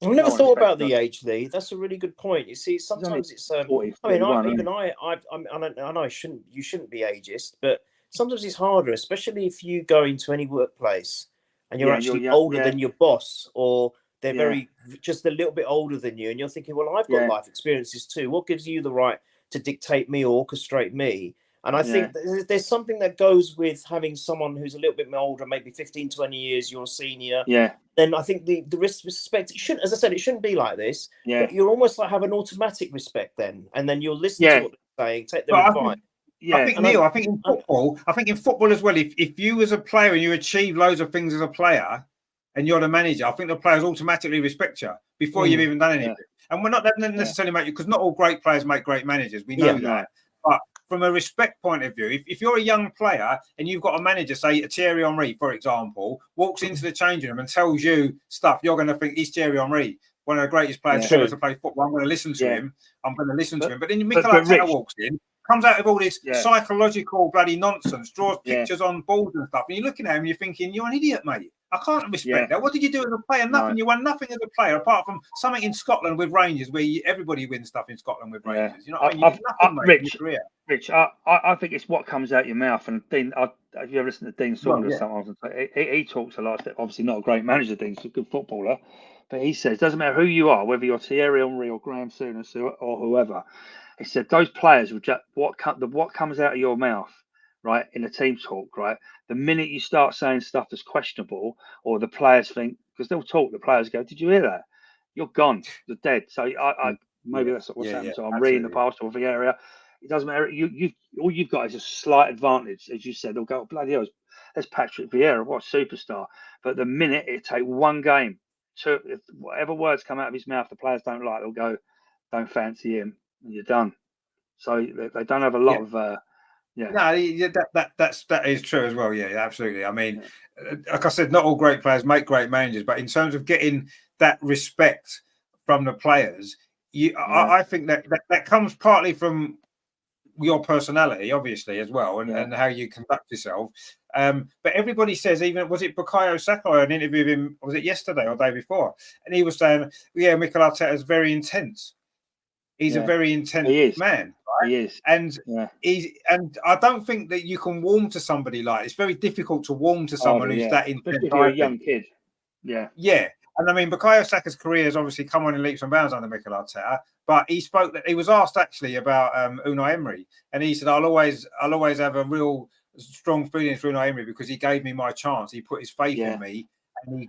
I never thought about the age, Lee. That's a really good point. You see, sometimes it's. I mean, I know you shouldn't be ageist, but sometimes it's harder, especially if you go into any workplace and you're actually older than your boss, or they're very just a little bit older than you, and you're thinking, well, I've got life experiences too. What gives you the right to dictate me or orchestrate me? And I think there's something that goes with having someone who's a little bit more older, maybe 15, 20 years, you're a senior. Yeah. Then I think the respect, it shouldn't, as I said, it shouldn't be like this. Yeah. But you're almost like have an automatic respect then. And then you'll listen to what they're saying, take their advice. I think, Neil, I think in football as well, if you as a player and you achieve loads of things as a player and you're the manager, I think the players automatically respect you before you've even done anything. And we're not necessarily make you, because not all great players make great managers. We know that. But from a respect point of view, if you're a young player and you've got a manager, say a Thierry Henry, for example, walks into the changing room and tells you stuff, you're going to think he's Thierry Henry, one of the greatest players ever to play football. I'm going to listen to him. But then Mikel Arteta walks in, comes out with all this psychological bloody nonsense, draws pictures on boards and stuff, and you're looking at him, you're thinking, you're an idiot, mate. I can't respect that. What did you do as a player? Nothing. No. You won nothing as a player apart from something in Scotland with Rangers, where everybody wins stuff in Scotland with Rangers. You know what I mean? You did nothing, mate, in your career. Rich, I think it's what comes out your mouth. And Dean, have you ever listened to Dean Saunders? He talks a lot. Obviously, not a great manager. Dean's a good footballer, but he says, doesn't matter who you are, whether you're Thierry Henry or Graham Souness or whoever. He said those players will just what comes out of your mouth, right, in a team talk, right. The minute you start saying stuff that's questionable, or the players think, because they'll talk, the players go, "Did you hear that? You're gone. You're dead." So maybe that's what's happened. So I'm reading the past or the area. It doesn't matter. All you've got is a slight advantage, as you said. They'll go, oh, bloody hell, there's Patrick Vieira, what a superstar. But the minute it take one game, if whatever words come out of his mouth the players don't like, they'll go, don't fancy him, and you're done. So they don't have a lot of. No, that is true as well. Yeah, absolutely. I mean, like I said, not all great players make great managers, but in terms of getting that respect from the players, I think that comes partly from your personality, obviously, as well, and how you conduct yourself. But everybody says, even was it Bukayo Saka? I interviewed him, was it yesterday or the day before? And he was saying, Mikel Arteta is very intense. He's a very intense man. Right? He is. And and I don't think that you can warm to somebody like it's very difficult to warm to someone who's that intense. Especially if you're a young kid. Yeah. Yeah. And I mean, Bukayo Saka's career has obviously come on in leaps and bounds under Mikel Arteta, but he was asked actually about Unai Emery, and he said, I'll always have a real strong feelings for Unai Emery because he gave me my chance. He put his faith in me, and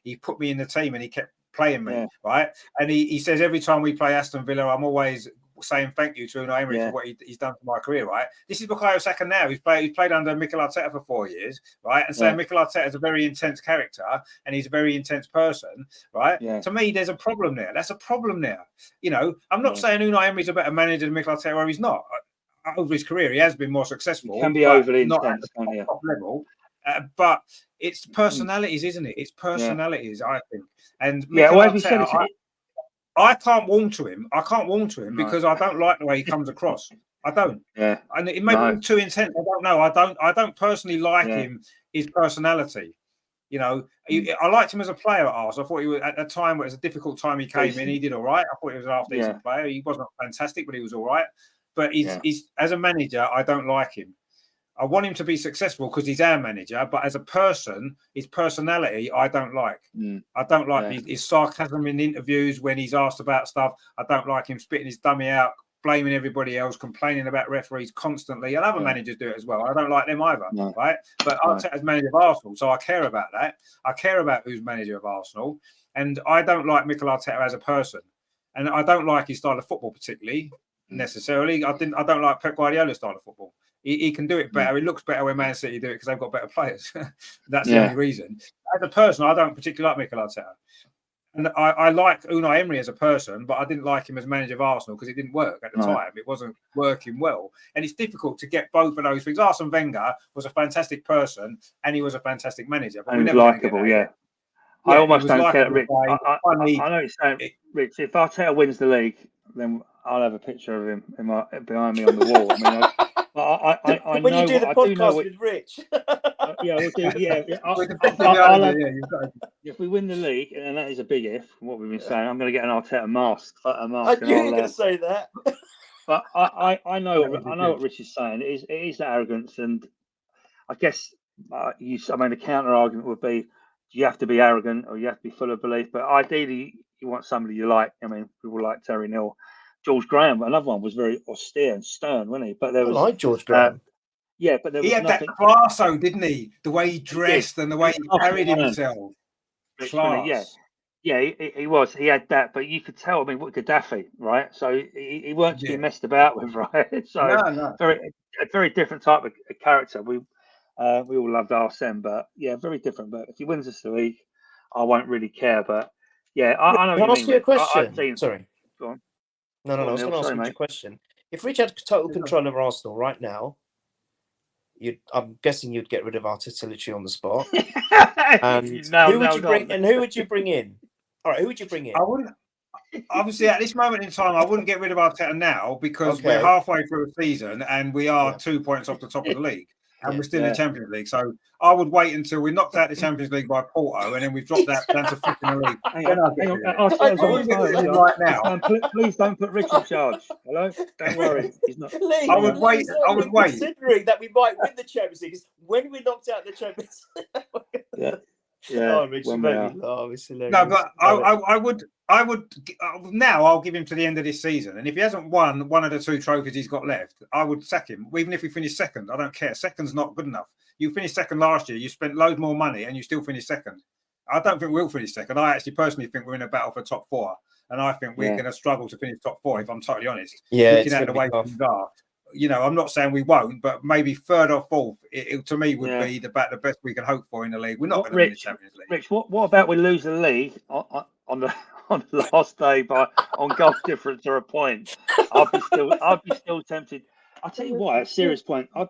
he put me in the team, and he kept playing me, right? And he says every time we play Aston Villa, I'm always saying thank you to Unai Emery for what he's done for my career, right? This is Bukayo Saka now. He's played under Mikel Arteta for 4 years, right? And saying Mikel Arteta is a very intense character and he's a very intense person, right? To me, there's a problem there. That's a problem there. You know, I'm not saying Unai Emery's a better manager than Mikel Arteta, or he's not. Over his career, he has been more successful. He can be overly intense, not at the top level. But it's personalities, isn't it? It's personalities, I think. And Mikel Arteta, I can't warm to him. Because I don't like the way he comes across. I don't. Yeah. And it may be too intense. I don't know. I don't personally like him, his personality. You know, I liked him as a player at Arsenal. I thought he was at a time where it was a difficult time he came in. He did all right. I thought he was a half-decent player. He wasn't fantastic, but he was all right. But he's as a manager, I don't like him. I want him to be successful because he's our manager, but as a person, his personality, I don't like. I don't like his sarcasm in interviews when he's asked about stuff. I don't like him spitting his dummy out, blaming everybody else, complaining about referees constantly. And other managers do it as well. I don't like them either, right? But Arteta's manager of Arsenal, so I care about that. I care about who's manager of Arsenal. And I don't like Mikel Arteta as a person. And I don't like his style of football particularly. necessarily. I don't like Pep Guardiola's style of football. He can do it better. It looks better when Man City do it because they've got better players. That's the only reason. As a person, I don't particularly like Mikel Arteta. And I like Unai Emery as a person, but I didn't like him as manager of Arsenal because it didn't work at the time. It wasn't working well. And it's difficult to get both of those things. Arsene Wenger was a fantastic person and he was a fantastic manager. But and he was likeable, I almost don't care, Rich. I know you're saying, Rich, if Arteta wins the league, then I'll have a picture of him behind me on the wall. I when know, you do the podcast with Rich. We'll do. If we win the league, and that is a big if, what we've been saying, I'm going to get an Arteta mask. I knew you were going to say that. But I know what Rich is saying. It is that arrogance, and I guess the counter argument would be you have to be arrogant or you have to be full of belief. But ideally, you want somebody you like. People like Terry Neal. George Graham, another one, was very austere and stern, wasn't he? But there was, I like George Graham. But there was he had nothing. That class, though, didn't he? The way he dressed and the way he carried himself. Class. He was. He had that, but you could tell. What Gaddafi, right? So he weren't to be messed about with, right? So no. A very different type of character. We all loved Arsene, but very different. But if he wins this league, I won't really care. But I know. Can I ask you a question? Sorry. Go on. No. I was going to ask you a question. If Rich had total control of Arsenal right now, I'm guessing you'd get rid of Arteta literally on the spot. And who would you bring in? All right, who would you bring in? I wouldn't. Obviously, at this moment in time, I wouldn't get rid of Arteta now because we're halfway through the season and we are 2 points off the top of the league. And we're still in the Champions League. So I would wait until we're knocked out the Champions League by Porto and then we've dropped that down to fifth in the league. Right now. Please don't put Rich in charge. Hello? Don't worry. He's not. I would wait. Considering that we might win the Champions League when we're knocked out the Champions League. Rich, it's hilarious. No, but I would now. I'll give him to the end of this season, and if he hasn't won one of the 2 trophies he's got left, I would sack him. Even if we finish second, I don't care. Second's not good enough. You finished second last year. You spent loads more money, and you still finished second. I don't think we'll finish second. I actually personally think we're in a battle for top 4, and I think we're going to struggle to finish top 4. If I'm totally honest, looking at the way things are. I'm not saying we won't, but maybe third or fourth, it to me would be the best we can hope for in the league. We're not going to win the Champions League. Rich, what about we lose the league on the last day on goal difference or a point? I'd be still tempted. I'll tell you why. A serious point. I'd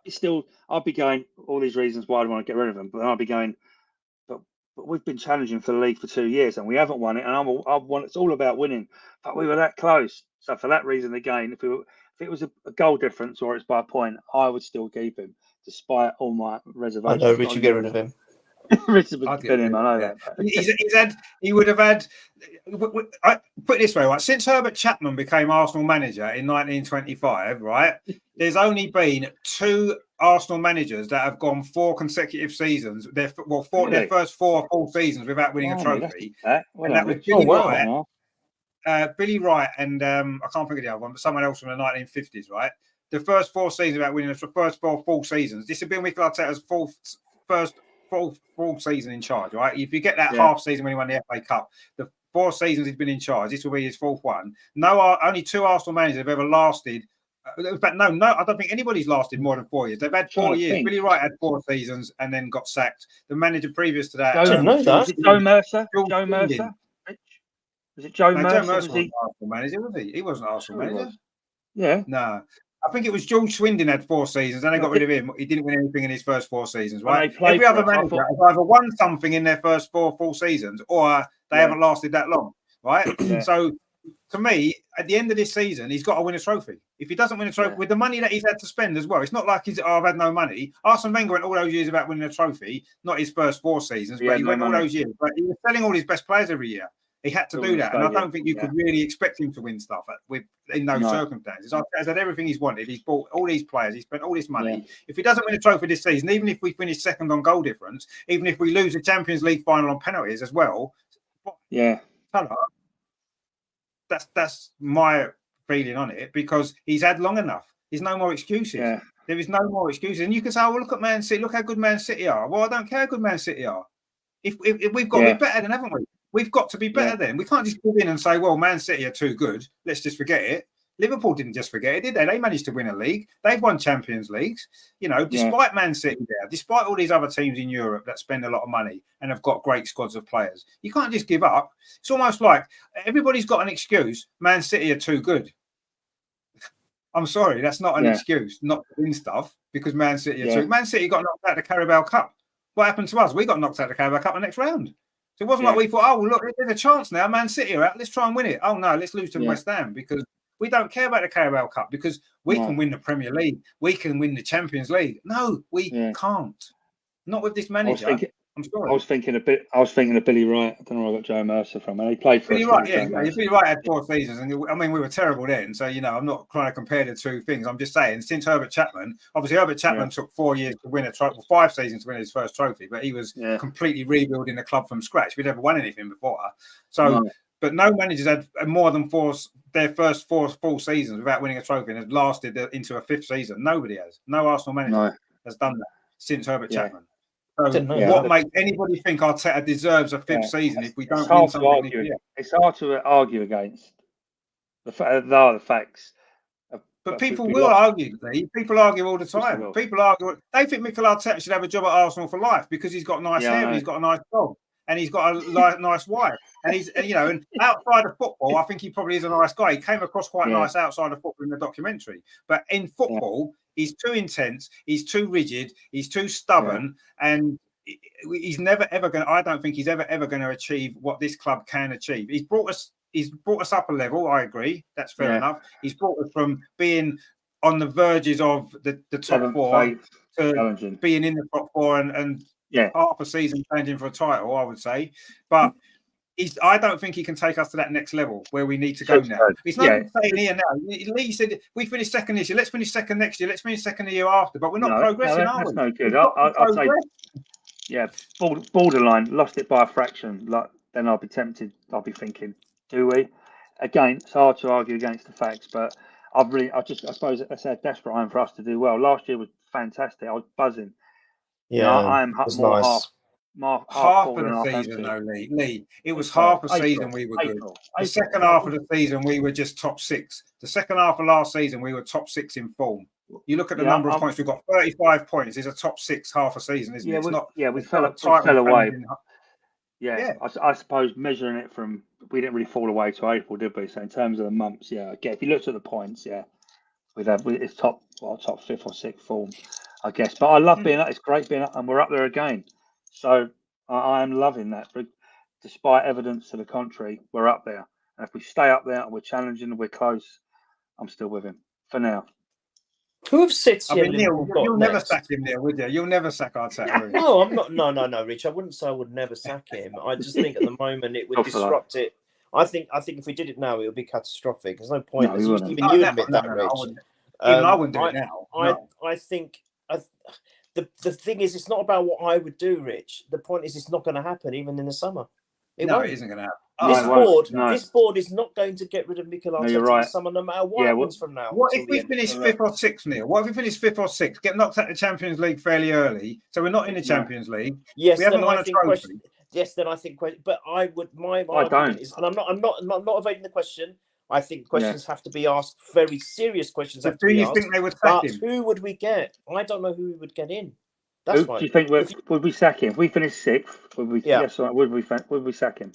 be going all these reasons why I want to get rid of them, but I'd be going. But we've been challenging for the league for 2 years and we haven't won it. And it's all about winning, but we were that close. So for that reason, again, if it was a goal difference or it's by a point, I would still keep him, despite all my reservations. I know, Rich, you get rid of him. Richard would fit him, I know that. He would have had. I put it this way, right? Since Herbert Chapman became Arsenal manager in 1925, right? There's only been 2 Arsenal managers that have gone 4 consecutive seasons. Their first 4 full seasons without winning a trophy. And that was Billy Wright and I can't think of the other one, but someone else from the 1950s, right? The first 4 seasons without winning the first 4 full seasons. This has been Mikel Arteta's first full season in charge, right? If you get that half season when he won the FA Cup, the 4 seasons he's been in charge, this will be his 4th one. Only 2 Arsenal managers have ever lasted. But no, I don't think anybody's lasted more than 4 years. They've had 4 years. Billy Wright had 4 seasons and then got sacked. The manager previous to that, Joe Mercer. Joe Mercer. Was it Joe Mercer? Joe Mercer wasn't Arsenal manager, was he? He wasn't Arsenal manager. Yeah. No. I think it was George Swindon had 4 seasons, and they got rid of him. He didn't win anything in his first 4 seasons, right? Every other manager has either won something in their first 4 full seasons, or they haven't lasted that long, right? So, to me, at the end of this season, he's got to win a trophy. If he doesn't win a trophy, with the money that he's had to spend as well, it's not like I've had no money. Arsene Wenger went all those years about winning a trophy, not his first 4 seasons, but he went all those years. But he was selling all his best players every year. He had to do that, and I don't think you could really expect him to win stuff in those circumstances. He's had everything he's wanted. He's bought all these players. He spent all this money. If he doesn't win a trophy this season, even if we finish second on goal difference, even if we lose the Champions League final on penalties as well, that's my feeling on it, because he's had long enough. There's no more excuses. There is no more excuses, and you can say, "Oh, well, look at Man City. Look how good Man City are." Well, I don't care how good Man City are. If we've got to be better than, haven't we? We've got to be better then. We can't just go in and say, well, Man City are too good. Let's just forget it. Liverpool didn't just forget it, did they? They managed to win a league. They've won Champions Leagues. You know, despite Man City there, despite all these other teams in Europe that spend a lot of money and have got great squads of players, you can't just give up. It's almost like everybody's got an excuse. Man City are too good. I'm sorry, that's not an excuse not to win stuff because Man City are too. Man City got knocked out of the Carabao Cup. What happened to us? We got knocked out of the Carabao Cup the next round. So it wasn't like we thought, oh, look, there's a chance now. Man City are out. Let's try and win it. Oh, no, let's lose to West Ham because we don't care about the Carabao Cup because we can win the Premier League. We can win the Champions League. No, we can't. Not with this manager. I'm sorry. I was thinking of Billy Wright. I don't know where I got Joe Mercer from. And he played for Billy Wright, Billy Wright had 4 seasons, and I mean we were terrible then. So I'm not trying to compare the two things. I'm just saying since Herbert Chapman, obviously Herbert Chapman took 4 years to win a trophy, 5 seasons to win his first trophy, but he was completely rebuilding the club from scratch. We'd never won anything before, so. But no managers had more than their first 4 full seasons without winning a trophy and has lasted into a 5th season. Nobody has. No Arsenal manager has done that since Herbert Chapman. So what makes anybody think Arteta deserves a 5th season if we don't win something? It's hard to argue against. The facts. But people will argue. People argue all the time. People argue. They think Mikel Arteta should have a job at Arsenal for life because he's got nice hair, and he's got a nice dog, and he's got a nice wife. And he's, and outside of football, I think he probably is a nice guy. He came across quite nice outside of football in the documentary. But in football, he's too intense. He's too rigid. He's too stubborn, and he's never ever going. I don't think he's ever going to achieve what this club can achieve. He's brought us up a level. I agree. That's fair enough. He's brought us from being on the verges of the top 4 to being in the top 4 and half a season changing for a title, I would say. But I don't think he can take us to that next level where we need to go now. He's not saying here now. Lee said we finished second this year. Let's finish second next year. Let's finish second the year after. But we're not progressing, are we? That's no good. I'd say, borderline. Lost it by a fraction. Then I'll be tempted. I'll be thinking, do we? Again, it's hard to argue against the facts, but I suppose it's a desperate time for us to do well. Last year was fantastic. I was buzzing. Yeah, I am more nice. Half of the season, though, Lee. It was half a season we were good. The second half of the season, we were just top 6. The second half of last season, we were top 6 in form. You look at the number of points we've got. 35 points is a top 6 half a season, isn't it? It's not. Yeah, we fell away. I suppose measuring it from we didn't really fall away to April, did we? So in terms of the months, again, if you looked at the points, it's top 5th or 6th form, I guess. But I love being up. It's great being up, and we're up there again. So I am loving that. But despite evidence to the contrary, we're up there. And if we stay up there and we're challenging and we're close, I'm still with him for now. Who of City? I mean, Neil, you'll never sack him, Neil, would you? You'll never sack Arteta. No, I'm not. No, Rich. I wouldn't say I would never sack him. I just think at the moment it would disrupt it. I think if we did it now, it would be catastrophic. There's no point. Even you admit that, Rich. I wouldn't do it now. I think the thing is, it's not about what I would do, Rich. The point is, it's not going to happen even in the summer. It isn't going to happen. This board is not going to get rid of Mikel Arteta in the summer, no matter what happens from now. What if we finish 5th or 6th, Neil? What if we finish 5th or 6th, get knocked out of the Champions League fairly early, so we're not in the Champions League? Yes, we haven't won a trophy. Then I think. But I would. My argument is, and I'm not evading the question. I think questions have to be asked. Very serious questions have to be asked. Do you think they would sack him? Who would we get? I don't know who we would get in. That's fine. Do you think would we sack him if we finish 6th? Would we? Yes, would we sack him?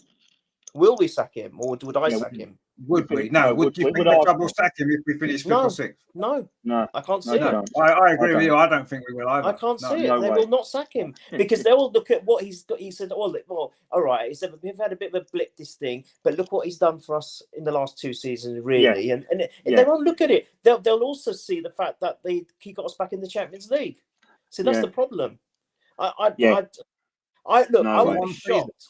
Will we sack him, or would I sack him? Would we? No. Would you think the club will sack him if we finish 5th or 6th? No. I can't see it. I agree with you. I don't think we will either. I can't see it. They will not sack him because they will look at what he's got. He said, well, all right. He said, we've had a bit of a blip this thing, but look what he's done for us in the last 2 seasons, really. And they won't look at it. They'll also see the fact that he got us back in the Champions League. So that's the problem. I would be shocked.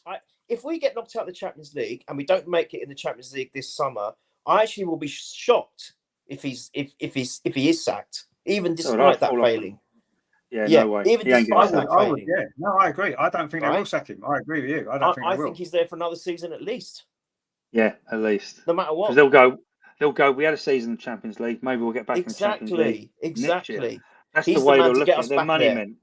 If we get knocked out of the Champions League and we don't make it in the Champions League this summer, I actually will be shocked if he is sacked, even despite that failing. No way. Even despite that failing. No, I agree. I don't think they will sack him. I agree with you. I think he's there for another season at least. Yeah, at least. No matter what. Because they'll go. We had a season in the Champions League. Maybe we'll get back in the Champions League. Exactly. That's the way they'll look at it. They're money men.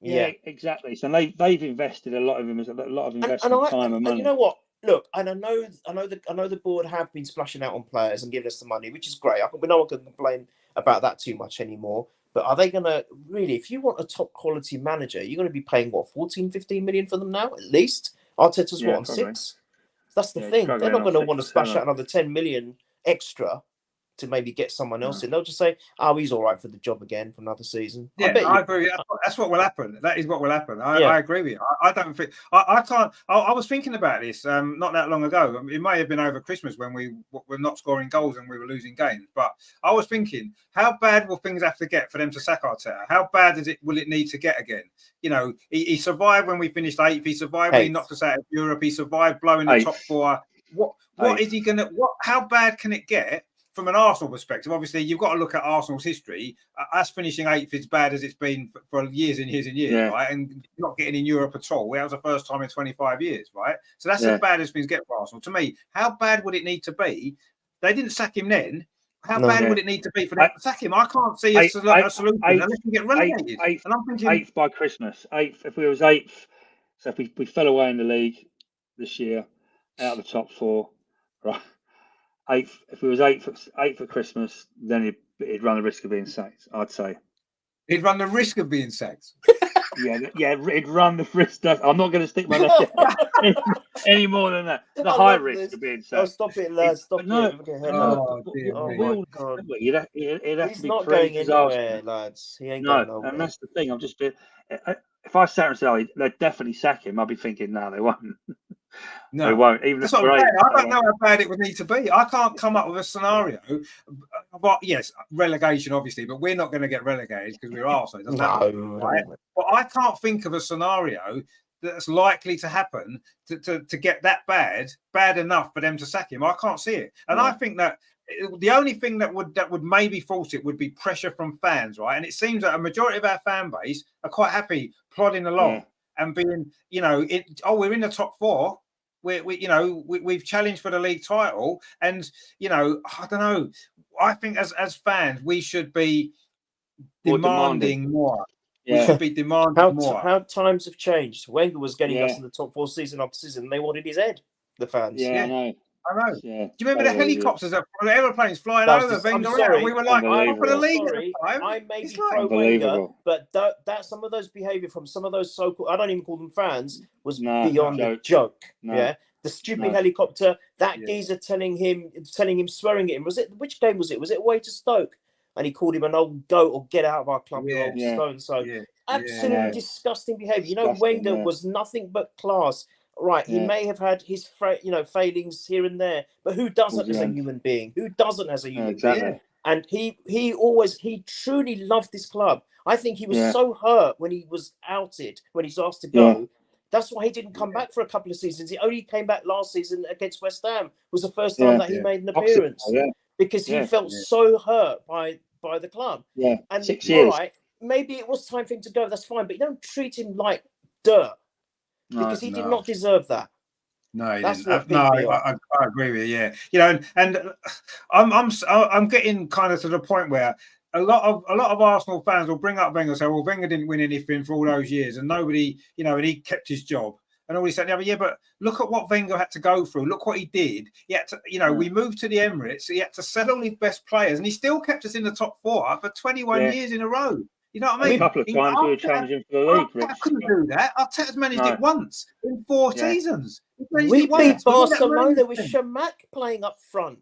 Yeah, exactly. So they've invested a lot of investment time and money. And you know what? look, and I know the board have been splashing out on players and giving us the money, which is great. No one can complain about that too much anymore. But are they going to really, if you want a top quality manager, you're going to be paying what, 14, 15 million for them now, at least? Arteta's what, on probably. 6? That's the Yeah, thing. They're struggling not on going to 6 want to or splash 7. out another 10 million extra to maybe get someone else No. in. They'll just say, oh, he's all right for the job again for another season. Yeah, I agree. That's what will happen. That is what will happen. I agree with you. I don't think I can't. I was thinking about this not that long ago. It may have been over Christmas when we were not scoring goals and we were losing games. But I was thinking, how bad will things have to get for them to sack Arteta? How bad will it need to get again? You know, he survived when we finished 8th. He survived when he knocked us out of Europe. He survived blowing the top 4. What is he gonna? How bad can it get? From an Arsenal perspective, obviously, you've got to look at Arsenal's history. Us finishing 8th is as bad as it's been for years and years and years, right? And not getting in Europe at all. That was the first time in 25 years, right? So that's as bad as things get for Arsenal. To me, how bad would it need to be? They didn't sack him then. How bad would it need to be for them to sack him? I can't see a solution unless we get relegated. And I'm thinking 8th by Christmas. 8th, if we was 8th, so if we fell away in the league this year, out of the top 4, right? 8th, if we was 8th at Christmas, then he'd run the risk of being sacked, I'd say. He'd run the risk of being sacked. yeah, he'd run the risk. I'm not going to stick my neck any more than that. The high risk of being sacked. Oh, stop it, lads. Stop it. He's not going anywhere, lads. He ain't going nowhere. And that's the thing. If I sat and said, "Oh, they'd definitely sack him," I'd be thinking, "No, they won't." No, they won't. Even that's what I'm saying. I don't know how bad it would need to be. I can't come up with a scenario. But yes, relegation, obviously, but we're not going to get relegated because we're Arsenal. No, right? But I can't think of a scenario that's likely to happen to get that bad enough for them to sack him. I can't see it, and I think that the only thing that would maybe force it would be pressure from fans, right? And it seems that a majority of our fan base are quite happy plodding along and being, we're in the top 4. We've challenged for the league title, and I don't know. I think as fans, we should be demanding more. Yeah. We should be demanding more. How times have changed. Wenger was getting us in the top 4 season after season, and they wanted his head. The fans. Yeah, I know. Yeah. Do you remember the helicopters, the airplanes flying over Wenger? We were like, for the league at the time. I may be pro Wenger, but that some of those behaviour from some of those so-called, I don't even call them fans, was beyond a joke. No. Yeah. The stupid helicopter, geezer telling him, swearing at him. Which game was it? Was it away to Stoke? And he called him an old goat or get out of our club, you old so-and-so. Yeah. Absolutely disgusting behaviour. Wenger was nothing but class. Right, he may have had his failings here and there, but who doesn't as a human being? Who doesn't as a human being? And he truly loved this club. I think he was so hurt when he was outed, when he's asked to go. That's why he didn't come back for a couple of seasons. He only came back last season against West Ham. Was the first time that he made an appearance because he felt so hurt by the club. Yeah, and 6 years. All right, maybe it was time for him to go. That's fine, but you don't treat him like dirt. Because he did not deserve that. No, he didn't. I agree with you. Yeah, and I'm getting kind of to the point where a lot of Arsenal fans will bring up Wenger and say, "Well, Wenger didn't win anything for all those years, and nobody, and he kept his job." And all he said, "Yeah, but look at what Wenger had to go through. Look what he did. He had to, we moved to the Emirates. He had to sell all his best players, and he still kept us in the top 4 for 21 years in a row." You know what I mean? A couple of times we were challenging for the league. Arteta couldn't do that. Arteta's managed it once in 4 seasons. We beat Barcelona with Shamak playing up front.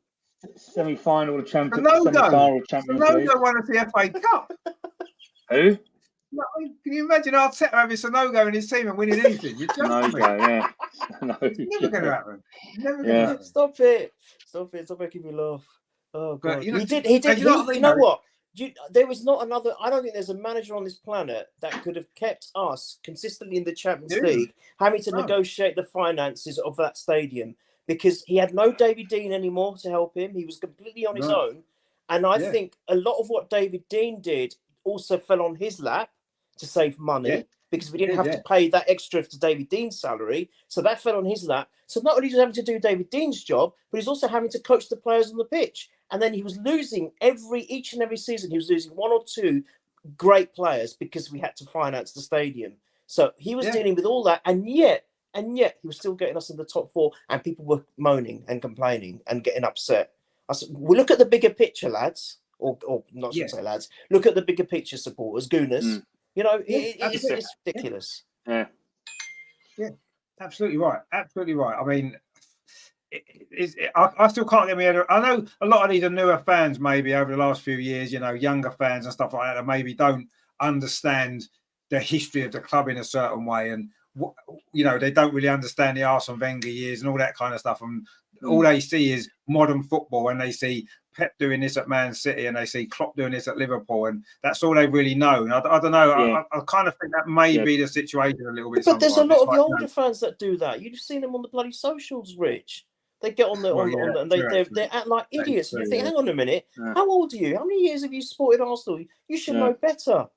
Semi-final of Champions League. Sanogo won the FA Cup. Who? Can you imagine Arteta having Sanogo in his team and winning anything? You're joking. No, it's never going to happen. Never going to happen. Stop it. Stop making me laugh. Oh, God. But, he did. You know what? There was not another. I don't think there's a manager on this planet that could have kept us consistently in the Champions League, having to negotiate the finances of that stadium because he had no David Dean anymore to help him. He was completely on his own. And I think a lot of what David Dean did also fell on his lap to save money because we didn't have to pay that extra to David Dean's salary. So that fell on his lap. So not only was he having to do David Dean's job, but he's also having to coach the players on the pitch. And then he was losing each and every season. He was losing 1 or 2 great players because we had to finance the stadium. So he was dealing with all that. And yet and yet he was still getting us in the top 4, and people were moaning and complaining and getting upset. I said, well, look at the bigger picture, lads, or not should say lads. Look at the bigger picture, supporters, Gooners. You know, it's ridiculous. Yeah, absolutely right. Absolutely right. I mean, I still can't get my head around. I know a lot of these are newer fans, maybe over the last few years, you know, younger fans and stuff like that maybe don't understand the history of the club in a certain way, and you know, they don't really understand the Arsene Wenger years and all that kind of stuff, and all they see is modern football, and they see Pep doing this at Man City, and they see Klopp doing this at Liverpool, and that's all they really know. And I don't know. I kind of think that may be the situation a little bit. But there's a lot of the older fans that do that. You've seen them on the bloody socials, Rich. They get on the and they act like idiots. You think, hang on a minute, how old are you? How many years have you supported Arsenal? You should know better.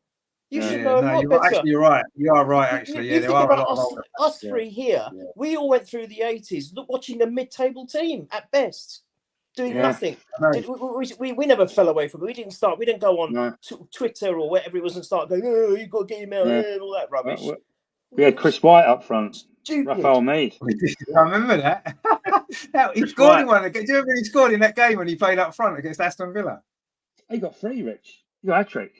You should know a lot better. Actually, you're right. You are right. Actually, you think about us three here. Yeah. We all went through the 80s, watching a mid-table team at best, doing nothing. We never fell away from it. We didn't go on Twitter or whatever it was and start going, oh, you've got to get him out and all that rubbish. We had Chris White up front. Stupid. Rafael Mead. I remember that. Now, he scored in one. Do you remember he scored in that game when he played up front against Aston Villa? He got 3, Rich. He got a hat-trick.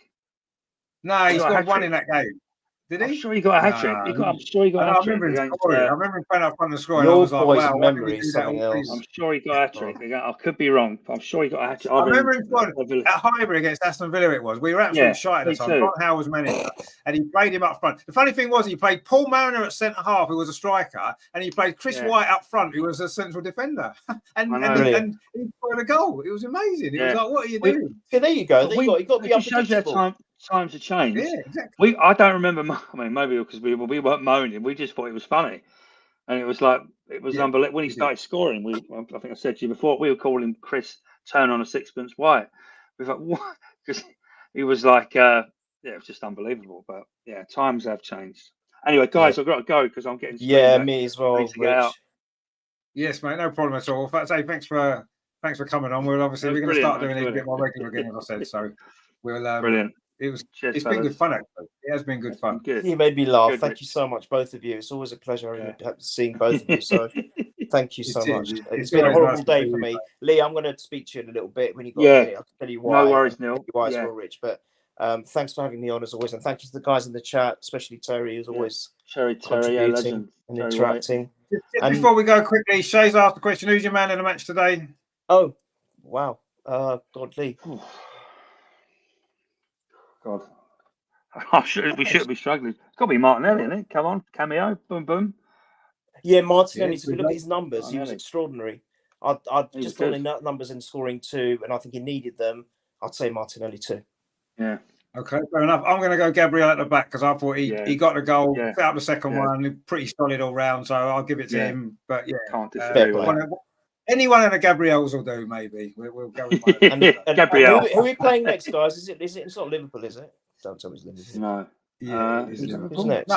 No, he scored 1 in that game. Did he? I'm sure he got a hat-trick. I'm sure he got a hat-trick. I remember him playing up front of the score. And I was like, wow, memory is something else. I'm sure he got a hat-trick. I could be wrong, but I'm sure he got a hat-trick. I remember him at Highbury against Aston Villa. It was. We were absolutely shite at the time. Ron Howe was manager, and he played him up front. The funny thing was, he played Paul Mariner at centre half, who was a striker, and he played Chris White up front, who was a central defender, and he scored a goal. It was amazing. It was like, what are you doing? Yeah, there you go. You got to be unpredictable. Times have changed. Yeah, exactly. I don't remember. I mean, maybe because we weren't moaning. We just thought it was funny, and it was unbelievable when he started scoring. I think I said to you before, we were calling Chris turn on a sixpence white. We thought what? Because he was like, it was just unbelievable. But yeah, times have changed. Anyway, guys, I've got to go because I'm getting me as well. Yes, mate, no problem at all. I'd say thanks for coming on. We're going to start doing it a bit more regular again, as I said. So we'll brilliant. It's been good fun, actually. It has been good fun. Good. You made me laugh. Thank you so much, both of you. It's always a pleasure seeing both of you. So thank you so much. It's been a horrible day for me. Lee, I'm going to speak to you in a little bit when you got here. I'll tell you why. No worries, Neil. Why it's Rich. But thanks for having me on as always. And thank you to the guys in the chat, especially Terry, who's always contributing and interacting. And before we go quickly, Shay's asked the question, who's your man in the match today? Oh, wow. God, Lee. God, we should be struggling. It's got to be Martinelli, isn't it? Come on, cameo, boom, boom. Yeah, Martinelli. If we look at his numbers, he was extraordinary. I just thought in numbers and scoring 2, and I think he needed them. I'd say Martinelli too. Yeah. Okay, fair enough. I'm going to go Gabriel at the back because I thought he got the goal, set up the second one, pretty solid all round. So I'll give it to him. But can't disagree. Anyone in the Gabriels will do, maybe. We'll go with Gabriel. Who are we playing next, guys? Is it? It's not Liverpool, is it? Don't tell me it's Liverpool. No. Who's next?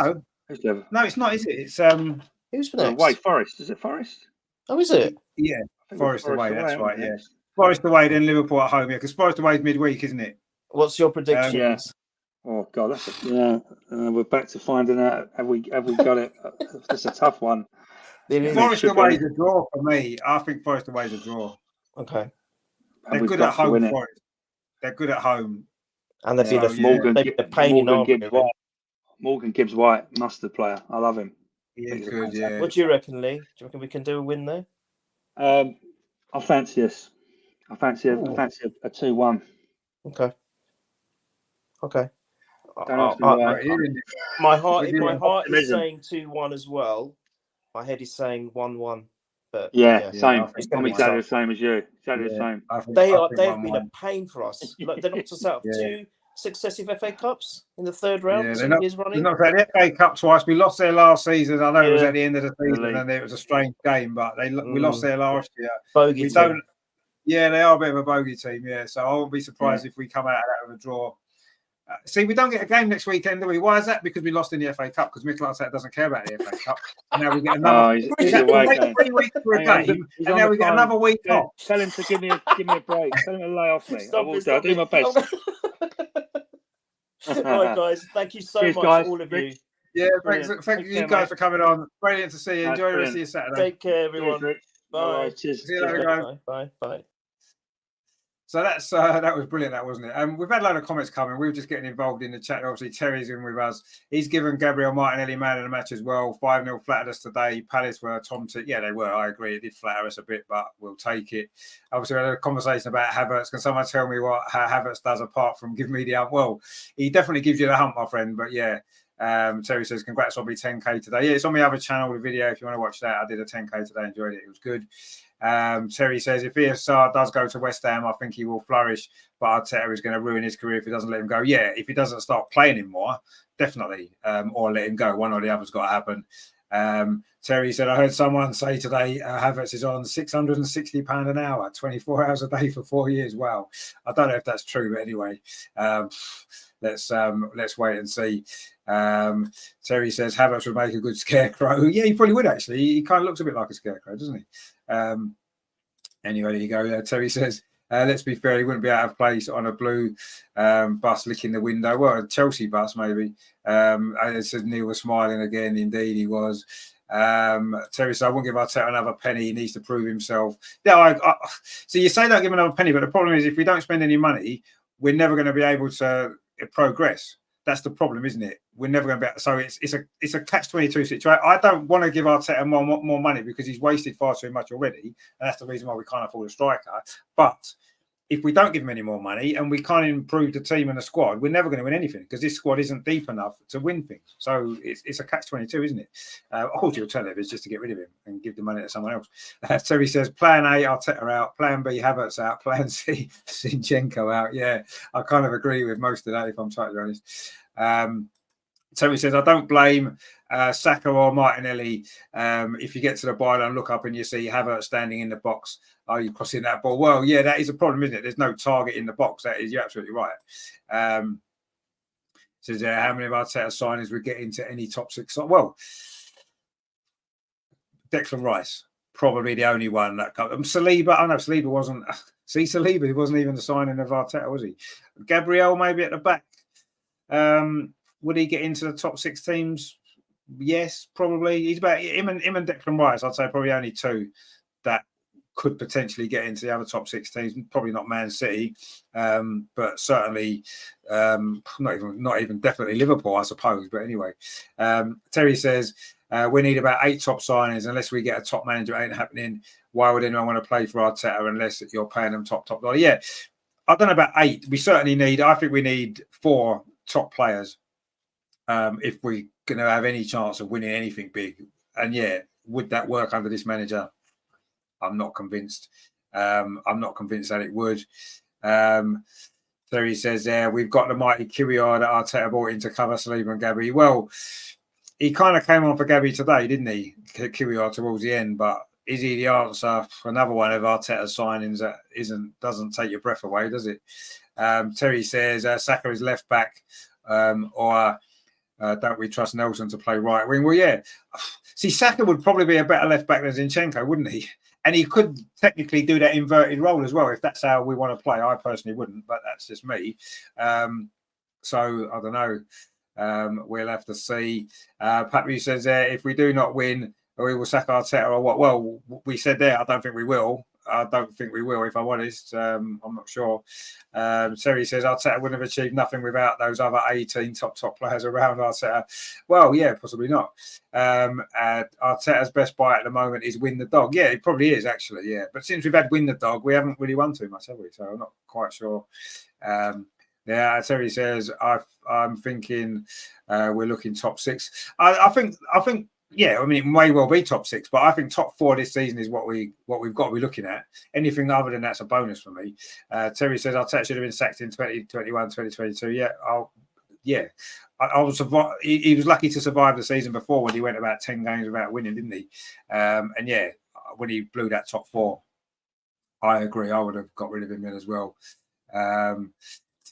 No, it's not. Is it? It's who's next? Wait, Forest. Is it Forest? Oh, is it? Yeah, Forest away. That's right. Yeah, Forest away, then Liverpool at home. Yeah, because Forest away is midweek, isn't it? What's your predictions? Oh God, we're back to finding out. Have we got it? That's a tough one. Forest away is a draw for me. I think Forest away is a draw. Okay. They're good at home, Forest. They're good at home. And they'd be the pain in arm. Morgan Gibbs-White, mustard player. I love him. Yeah, good, yeah. What do you reckon, Lee? Do you reckon we can do a win there? I fancy us. I fancy a 2-1. Okay. My heart is saying 2-1 as well. My head is saying 1-1. But same. I'm exactly the same as you. Exactly the same. They've been a pain for us. Like, they knocked us out of 2 successive FA Cups in the 3rd round. They're not the FA Cup twice. We lost there last season. I know it was at the end of the season and it was a strange game, but we lost there last year. Bogey team. Yeah, they are a bit of a bogey team. Yeah, so I won't be surprised if we come out of that with a draw. See, we don't get a game next weekend, do we? Why is that? Because we lost in the FA Cup. Because Mikel Arteta doesn't care about the FA Cup. And now we get another. He's away 3 weeks for a game, and now we get another week off. Tell him to give me a break. Tell him to lay off me. I'll do my best. All right, guys. Thank you so much, all of you. Yeah, Brilliant. thank Take you care, guys mate. for coming on. Brilliant to see you. That's Enjoy the rest of brilliant. your Saturday. Take care, everyone. Cheers, Rich. Bye. Bye-bye. Cheers. See you later, guys. Bye. So that was brilliant, that wasn't it? We've had a load of comments coming. We were just getting involved in the chat. Obviously, Terry's in with us. He's given Gabriel Martinelli man of the match as well. 5-0 flattered us today. Palace were yeah, they were. I agree. It did flatter us a bit, but we'll take it. Obviously, we had a conversation about Havertz. Can someone tell me how Havertz does apart from giving me the hump? Well, he definitely gives you the hump, my friend. But yeah, Terry says, congrats on me 10K today. Yeah, it's on my other channel, the video. If you want to watch that, I did a 10K today. Enjoyed it. It was good. Terry says, if ESR does go to West Ham, I think he will flourish, but Arteta is going to ruin his career if he doesn't let him go. Yeah, if he doesn't start playing him more, definitely, or let him go. One or the other's got to happen. Terry said, I heard someone say today Havertz is on £660 an hour, 24 hours a day for 4 years. Wow. I don't know if that's true, but anyway, let's wait and see. Terry says Havertz would make a good scarecrow. Yeah, he probably would actually. He kind of looks a bit like a scarecrow, doesn't he? Anyway, there you go. Terry says, let's be fair, he wouldn't be out of place on a blue bus licking the window. Well, a Chelsea bus, maybe. It says Neil was smiling again. Indeed, he was. Terry said, I won't give Arteta another penny. He needs to prove himself. Yeah, so you say don't give him another penny, but the problem is if we don't spend any money, we're never going to be able to progress. That's the problem, isn't it? We're never going to be. So it's a catch-22 situation. I don't want to give Arteta more money because he's wasted far too much already, and that's the reason why we can't afford a striker. But if we don't give him any more money and we can't improve the team and the squad, we're never going to win anything because this squad isn't deep enough to win things. So it's a catch-22, isn't it? All the alternative is just to get rid of him and give the money to someone else. Terry says, plan A, Arteta out. Plan B, Havertz out. Plan C, Zinchenko out. Yeah, I kind of agree with most of that, if I'm totally honest. Terry says, I don't blame Saka or Martinelli. If you get to the byline, look up and you see Havertz standing in the box. Are you crossing that ball? Well, yeah, that is a problem, isn't it? There's no target in the box. That is, you're absolutely right. Says, how many of Arteta signings would get into any top six? Well, Declan Rice, probably the only one that comes. Saliba, I know Saliba wasn't. See, Saliba, he wasn't even the signing of Arteta, was he? Gabriel, maybe at the back. Would he get into the top six teams? Yes, probably. He's about him and Declan Rice. I'd say probably only two that could potentially get into the other top six teams. Probably not Man City, but certainly not even definitely Liverpool, I suppose. But anyway, Terry says we need about 8 top signings. Unless we get a top manager, it ain't happening. Why would anyone want to play for Arteta unless you're paying them top dollar? Yeah, I don't know about 8. We certainly need. I think we need 4 top players. If we're going to have any chance of winning anything big. And yeah, would that work under this manager? I'm not convinced. I'm not convinced that it would. So he says, we've got the mighty Kiwior that Arteta brought in to cover Saliba and Gabby. Well, he kind of came on for Gabby today, didn't he? Kiwior towards the end, but is he the answer for another one of Arteta's signings that doesn't take your breath away, does it? Terry says, Saka is left back, or don't we trust Nelson to play right wing? Well, yeah. See, Saka would probably be a better left back than Zinchenko, wouldn't he? And he could technically do that inverted role as well, if that's how we want to play. I personally wouldn't, but that's just me. So I don't know. We'll have to see. Patrick says, if we do not win, we will sack Arteta or what? Well, we said there, I don't think we will. I don't think we will, if I'm honest. I'm not sure. Terry says Arteta wouldn't have achieved nothing without those other 18 top players around Arteta. Well, yeah, possibly not. Arteta's best buy at the moment is Win the Dog. Yeah, it probably is, actually, yeah. But since we've had Win the Dog, we haven't really won too much, have we? So I'm not quite sure. Yeah, Terry says, I'm thinking we're looking top 6. I think. Yeah, I mean, it may well be top 6, but I think top 4 this season is what we've got to be looking at. Anything other than that's a bonus for me. Terry says Arteta should have been sacked in 2021, 2022. Yeah, I was. He was lucky to survive the season before when he went about 10 games without winning, didn't he? And yeah, when he blew that top 4, I agree. I would have got rid of him then as well.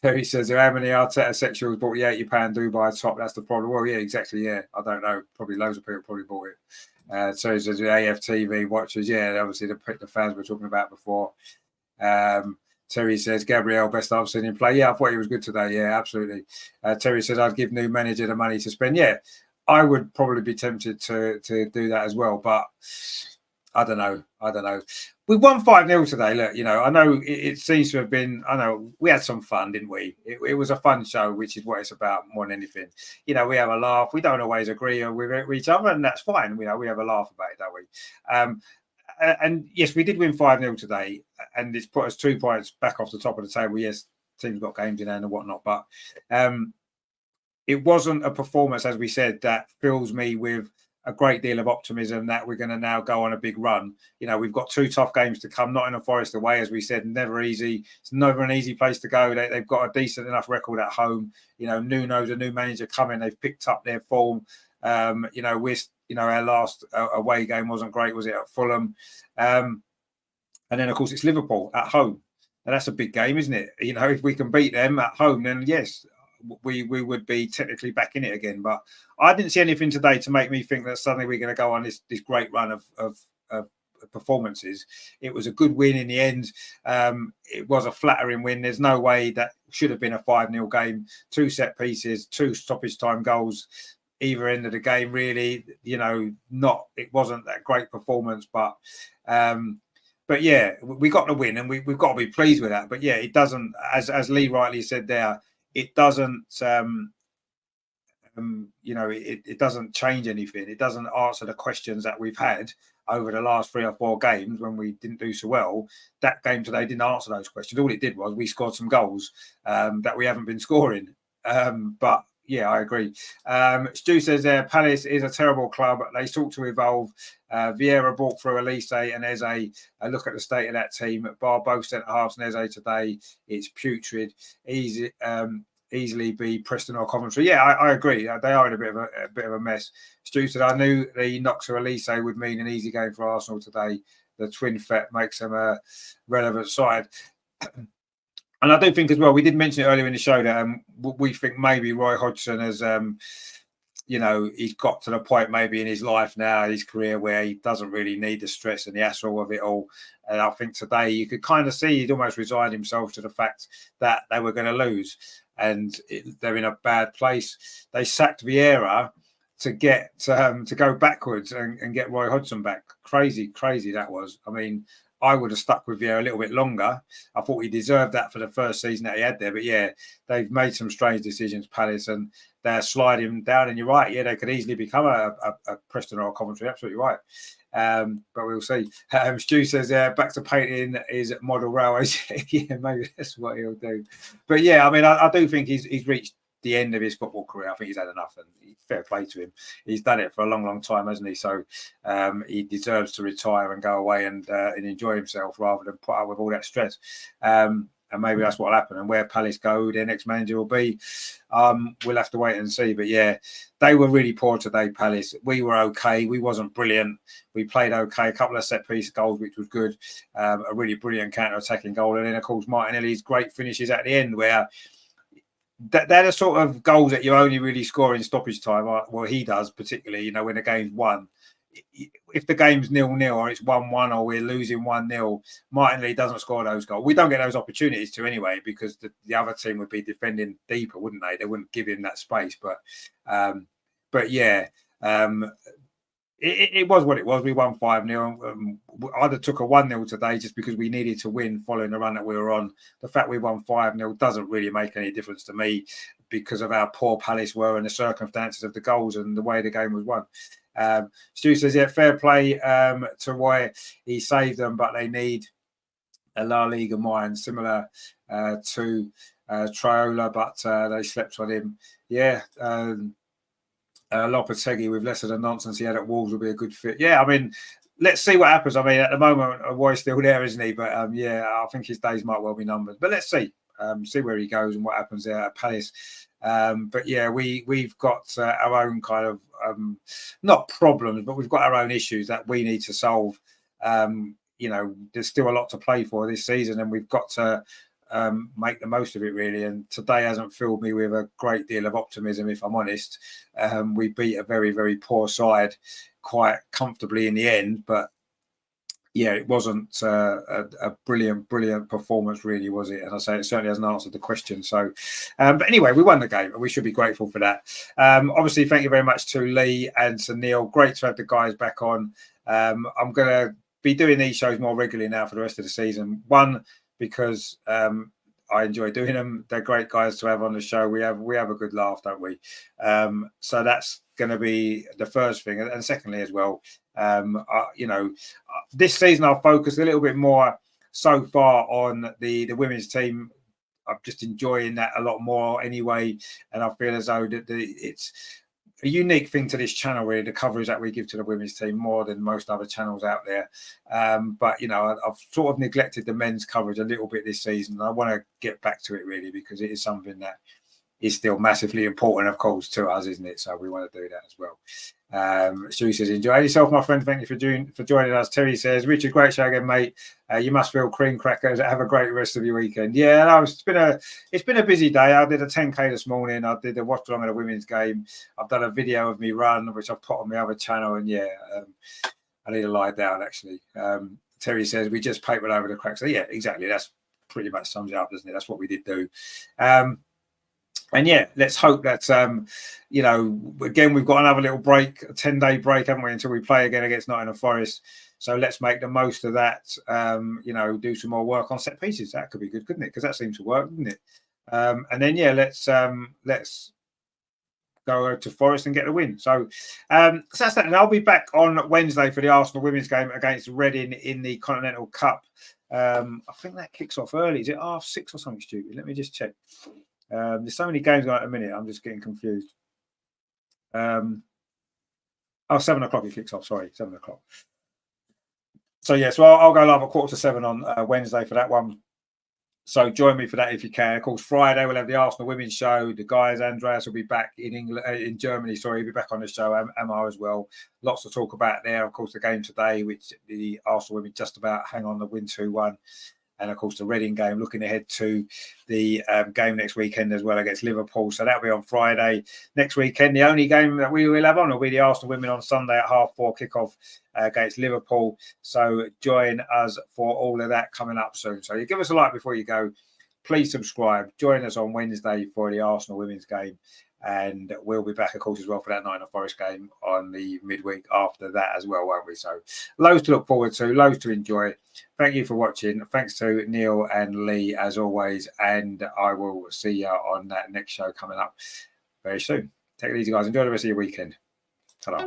Terry says, how many Arteta sexuals bought the £80 Dubai top? That's the problem. Well, yeah, exactly. Yeah, I don't know. Probably loads of people probably bought it. Terry says, the AFTV watchers. Yeah, obviously the fans we were talking about before. Terry says, Gabriel, best I've seen him play. Yeah, I thought he was good today. Yeah, absolutely. Terry says, I'd give new manager the money to spend. Yeah, I would probably be tempted to do that as well, but I don't know. We won 5-0 today. Look, I know it seems to have been. I know we had some fun, didn't we? It was a fun show, which is what it's about more than anything. We have a laugh. We don't always agree with each other, and that's fine. We have a laugh about it, don't we? And yes, we did win 5-0 today, and it's put us 2 points back off the top of the table. Yes, teams got games in hand and whatnot, but it wasn't a performance, as we said, that fills me with a great deal of optimism that we're going to now go on a big run. We've got 2 tough games to come, not in a Forest away, as we said, never easy. It's never an easy place to go. They've got a decent enough record at home. Nuno's a new manager coming. They've picked up their form. Our last away game wasn't great, was it, at Fulham? And then, of course, it's Liverpool at home. And that's a big game, isn't it? If we can beat them at home, then yes, we would be technically back in it again. But I didn't see anything today to make me think that suddenly we're going to go on this great run of performances. It was a good win in the end. It was a flattering win. There's no way that should have been a 5-0 game. 2 set pieces, 2 stoppage time goals, either end of the game, really. It wasn't that great performance, but yeah, we got the win, and we've got to be pleased with that. But yeah, it doesn't, as Lee rightly said there, it doesn't, it doesn't change anything. It doesn't answer the questions that we've had over the last 3 or 4 games when we didn't do so well. That game today didn't answer those questions. All it did was we scored some goals that we haven't been scoring. But yeah, I agree. Stu says there, Palace is a terrible club. They sought to evolve. Vieira brought through Elise and Eze. Look at the state of that team. Bar both centre halves and Eze today, it's putrid. Easily be Preston or Coventry. Yeah, I agree. They are in a bit of a mess. Stu said, I knew the knocks to Elise would mean an easy game for Arsenal today. The twin threat makes them a relevant side. And I do think as well, we did mention it earlier in the show that we think maybe Roy Hodgson has, he's got to the point maybe in his life now, his career, where he doesn't really need the stress and the hassle of it all. And I think today you could kind of see he'd almost resigned himself to the fact that they were going to lose. And they're in a bad place. They sacked Vieira to get to go backwards and get Roy Hodgson back. Crazy that was. I mean, I would have stuck with Vieira a little bit longer. I thought he deserved that for the first season that he had there. But yeah, they've made some strange decisions, Palace, and they're sliding down. And you're right. Yeah, they could easily become a Preston or a Coventry. Absolutely right. But we'll see. Stu says, back to painting his model railways. Yeah, maybe that's what he'll do. But yeah, I mean, I do think he's reached the end of his football career. I think he's had enough, and fair play to him. He's done it for a long time, hasn't he? So he deserves to retire and go away and enjoy himself rather than put up with all that stress. And maybe that's what will happen. And where Palace go, their next manager will be. We'll have to wait and see. But yeah, they were really poor today, Palace. We were okay. We wasn't brilliant. We played okay. A couple of set-piece goals, which was good. A really brilliant counter-attacking goal. And then, of course, Martinelli's great finishes at the end, where they're the sort of goals that you only really score in stoppage time. Well, he does, particularly, when the game's won. If the game's 0-0 or it's 1-1 or we're losing 1-0, Martinelli doesn't score those goals. We don't get those opportunities to anyway, because the other team would be defending deeper, wouldn't they? They wouldn't give him that space. But yeah, it was what it was. We won 5-0. I'd have took a 1-0 today just because we needed to win following the run that we were on. The fact we won 5-0 doesn't really make any difference to me because of how poor Palace were and the circumstances of the goals and the way the game was won. Stu says, yeah, fair play to Roy. He saved them, but they need a La Liga mind similar to Traola, but they slept on him. Yeah. Lopetegui with less of the nonsense he had at Wolves will be a good fit. Yeah, I mean, let's see what happens. I mean, at the moment, Roy's still there, isn't he? But yeah, I think his days might well be numbered. But let's see. See where he goes and what happens there at Palace. But yeah, we've got our own kind of not problems, but we've got our own issues that we need to solve. There's still a lot to play for this season, and we've got to make the most of it, really. And today hasn't filled me with a great deal of optimism, if I'm honest. We beat a very, very poor side quite comfortably in the end, but yeah, it wasn't a brilliant performance, really, was it? And I say it certainly hasn't answered the question. So, but anyway, we won the game, and we should be grateful for that. Obviously, thank you very much to Lee and to Neil. Great to have the guys back on. I'm going to be doing these shows more regularly now for the rest of the season. One, because I enjoy doing them. They're great guys to have on the show. We have a good laugh, don't we? So that's going to be the first thing, and secondly as well. This season I've focused a little bit more so far on the women's team. I'm just enjoying that a lot more anyway, and I feel as though that it's a unique thing to this channel, really, the coverage that we give to the women's team more than most other channels out there. But I've sort of neglected the men's coverage a little bit this season. I want to get back to it, really, because it is something that is still massively important, of course, to us, isn't it? So we want to do that as well. Stu says, enjoy yourself, my friend. Thank you for joining us. Terry says, Richard, great show again, mate. You must feel cream crackers. Have a great rest of your weekend. Yeah, no, it's been a busy day. I did a 10K this morning. I did a watch along at a women's game. I've done a video of me run, which I've put on my other channel. And yeah, I need to lie down, actually. Terry says, we just papered over the cracks. So yeah, exactly. That's pretty much sums it up, doesn't it? That's what we did do. And yeah, let's hope that, again, we've got another little break, a 10-day break, haven't we, until we play again against Nottingham Forest. So let's make the most of that, do some more work on set pieces. That could be good, couldn't it? Because that seems to work, doesn't it? And then, yeah, let's go to Forest and get the win. So that's that. And I'll be back on Wednesday for the Arsenal women's game against Reading in the Continental Cup. I think that kicks off early. Is it 6:30 or something stupid? Let me just check. There's so many games going at a minute. I'm just getting confused. 7 o'clock it kicks off. Sorry, 7 o'clock. So yeah, so I'll go live at 6:45 on Wednesday for that one. So join me for that if you can. Of course, Friday we'll have the Arsenal women's show. The guys, Andreas will be back in Germany. Sorry, he'll be back on the show. Amar as well. Lots to talk about there. Of course, the game today, which the Arsenal women just about hang on the win 2-1. And of course, the Reading game, looking ahead to the game next weekend as well against Liverpool. So that'll be on Friday. Next weekend, the only game that we will have on will be the Arsenal women on Sunday at 4:30 kickoff against Liverpool. So join us for all of that coming up soon. So you give us a like before you go. Please subscribe. Join us on Wednesday for the Arsenal women's game. And we'll be back, of course, as well for that Nottingham Forest game on the midweek after that as well, won't we? So loads to look forward to, loads to enjoy. Thank you for watching. Thanks to Neil and Lee, as always. And I will see you on that next show coming up very soon. Take it easy, guys. Enjoy the rest of your weekend. Ta-da.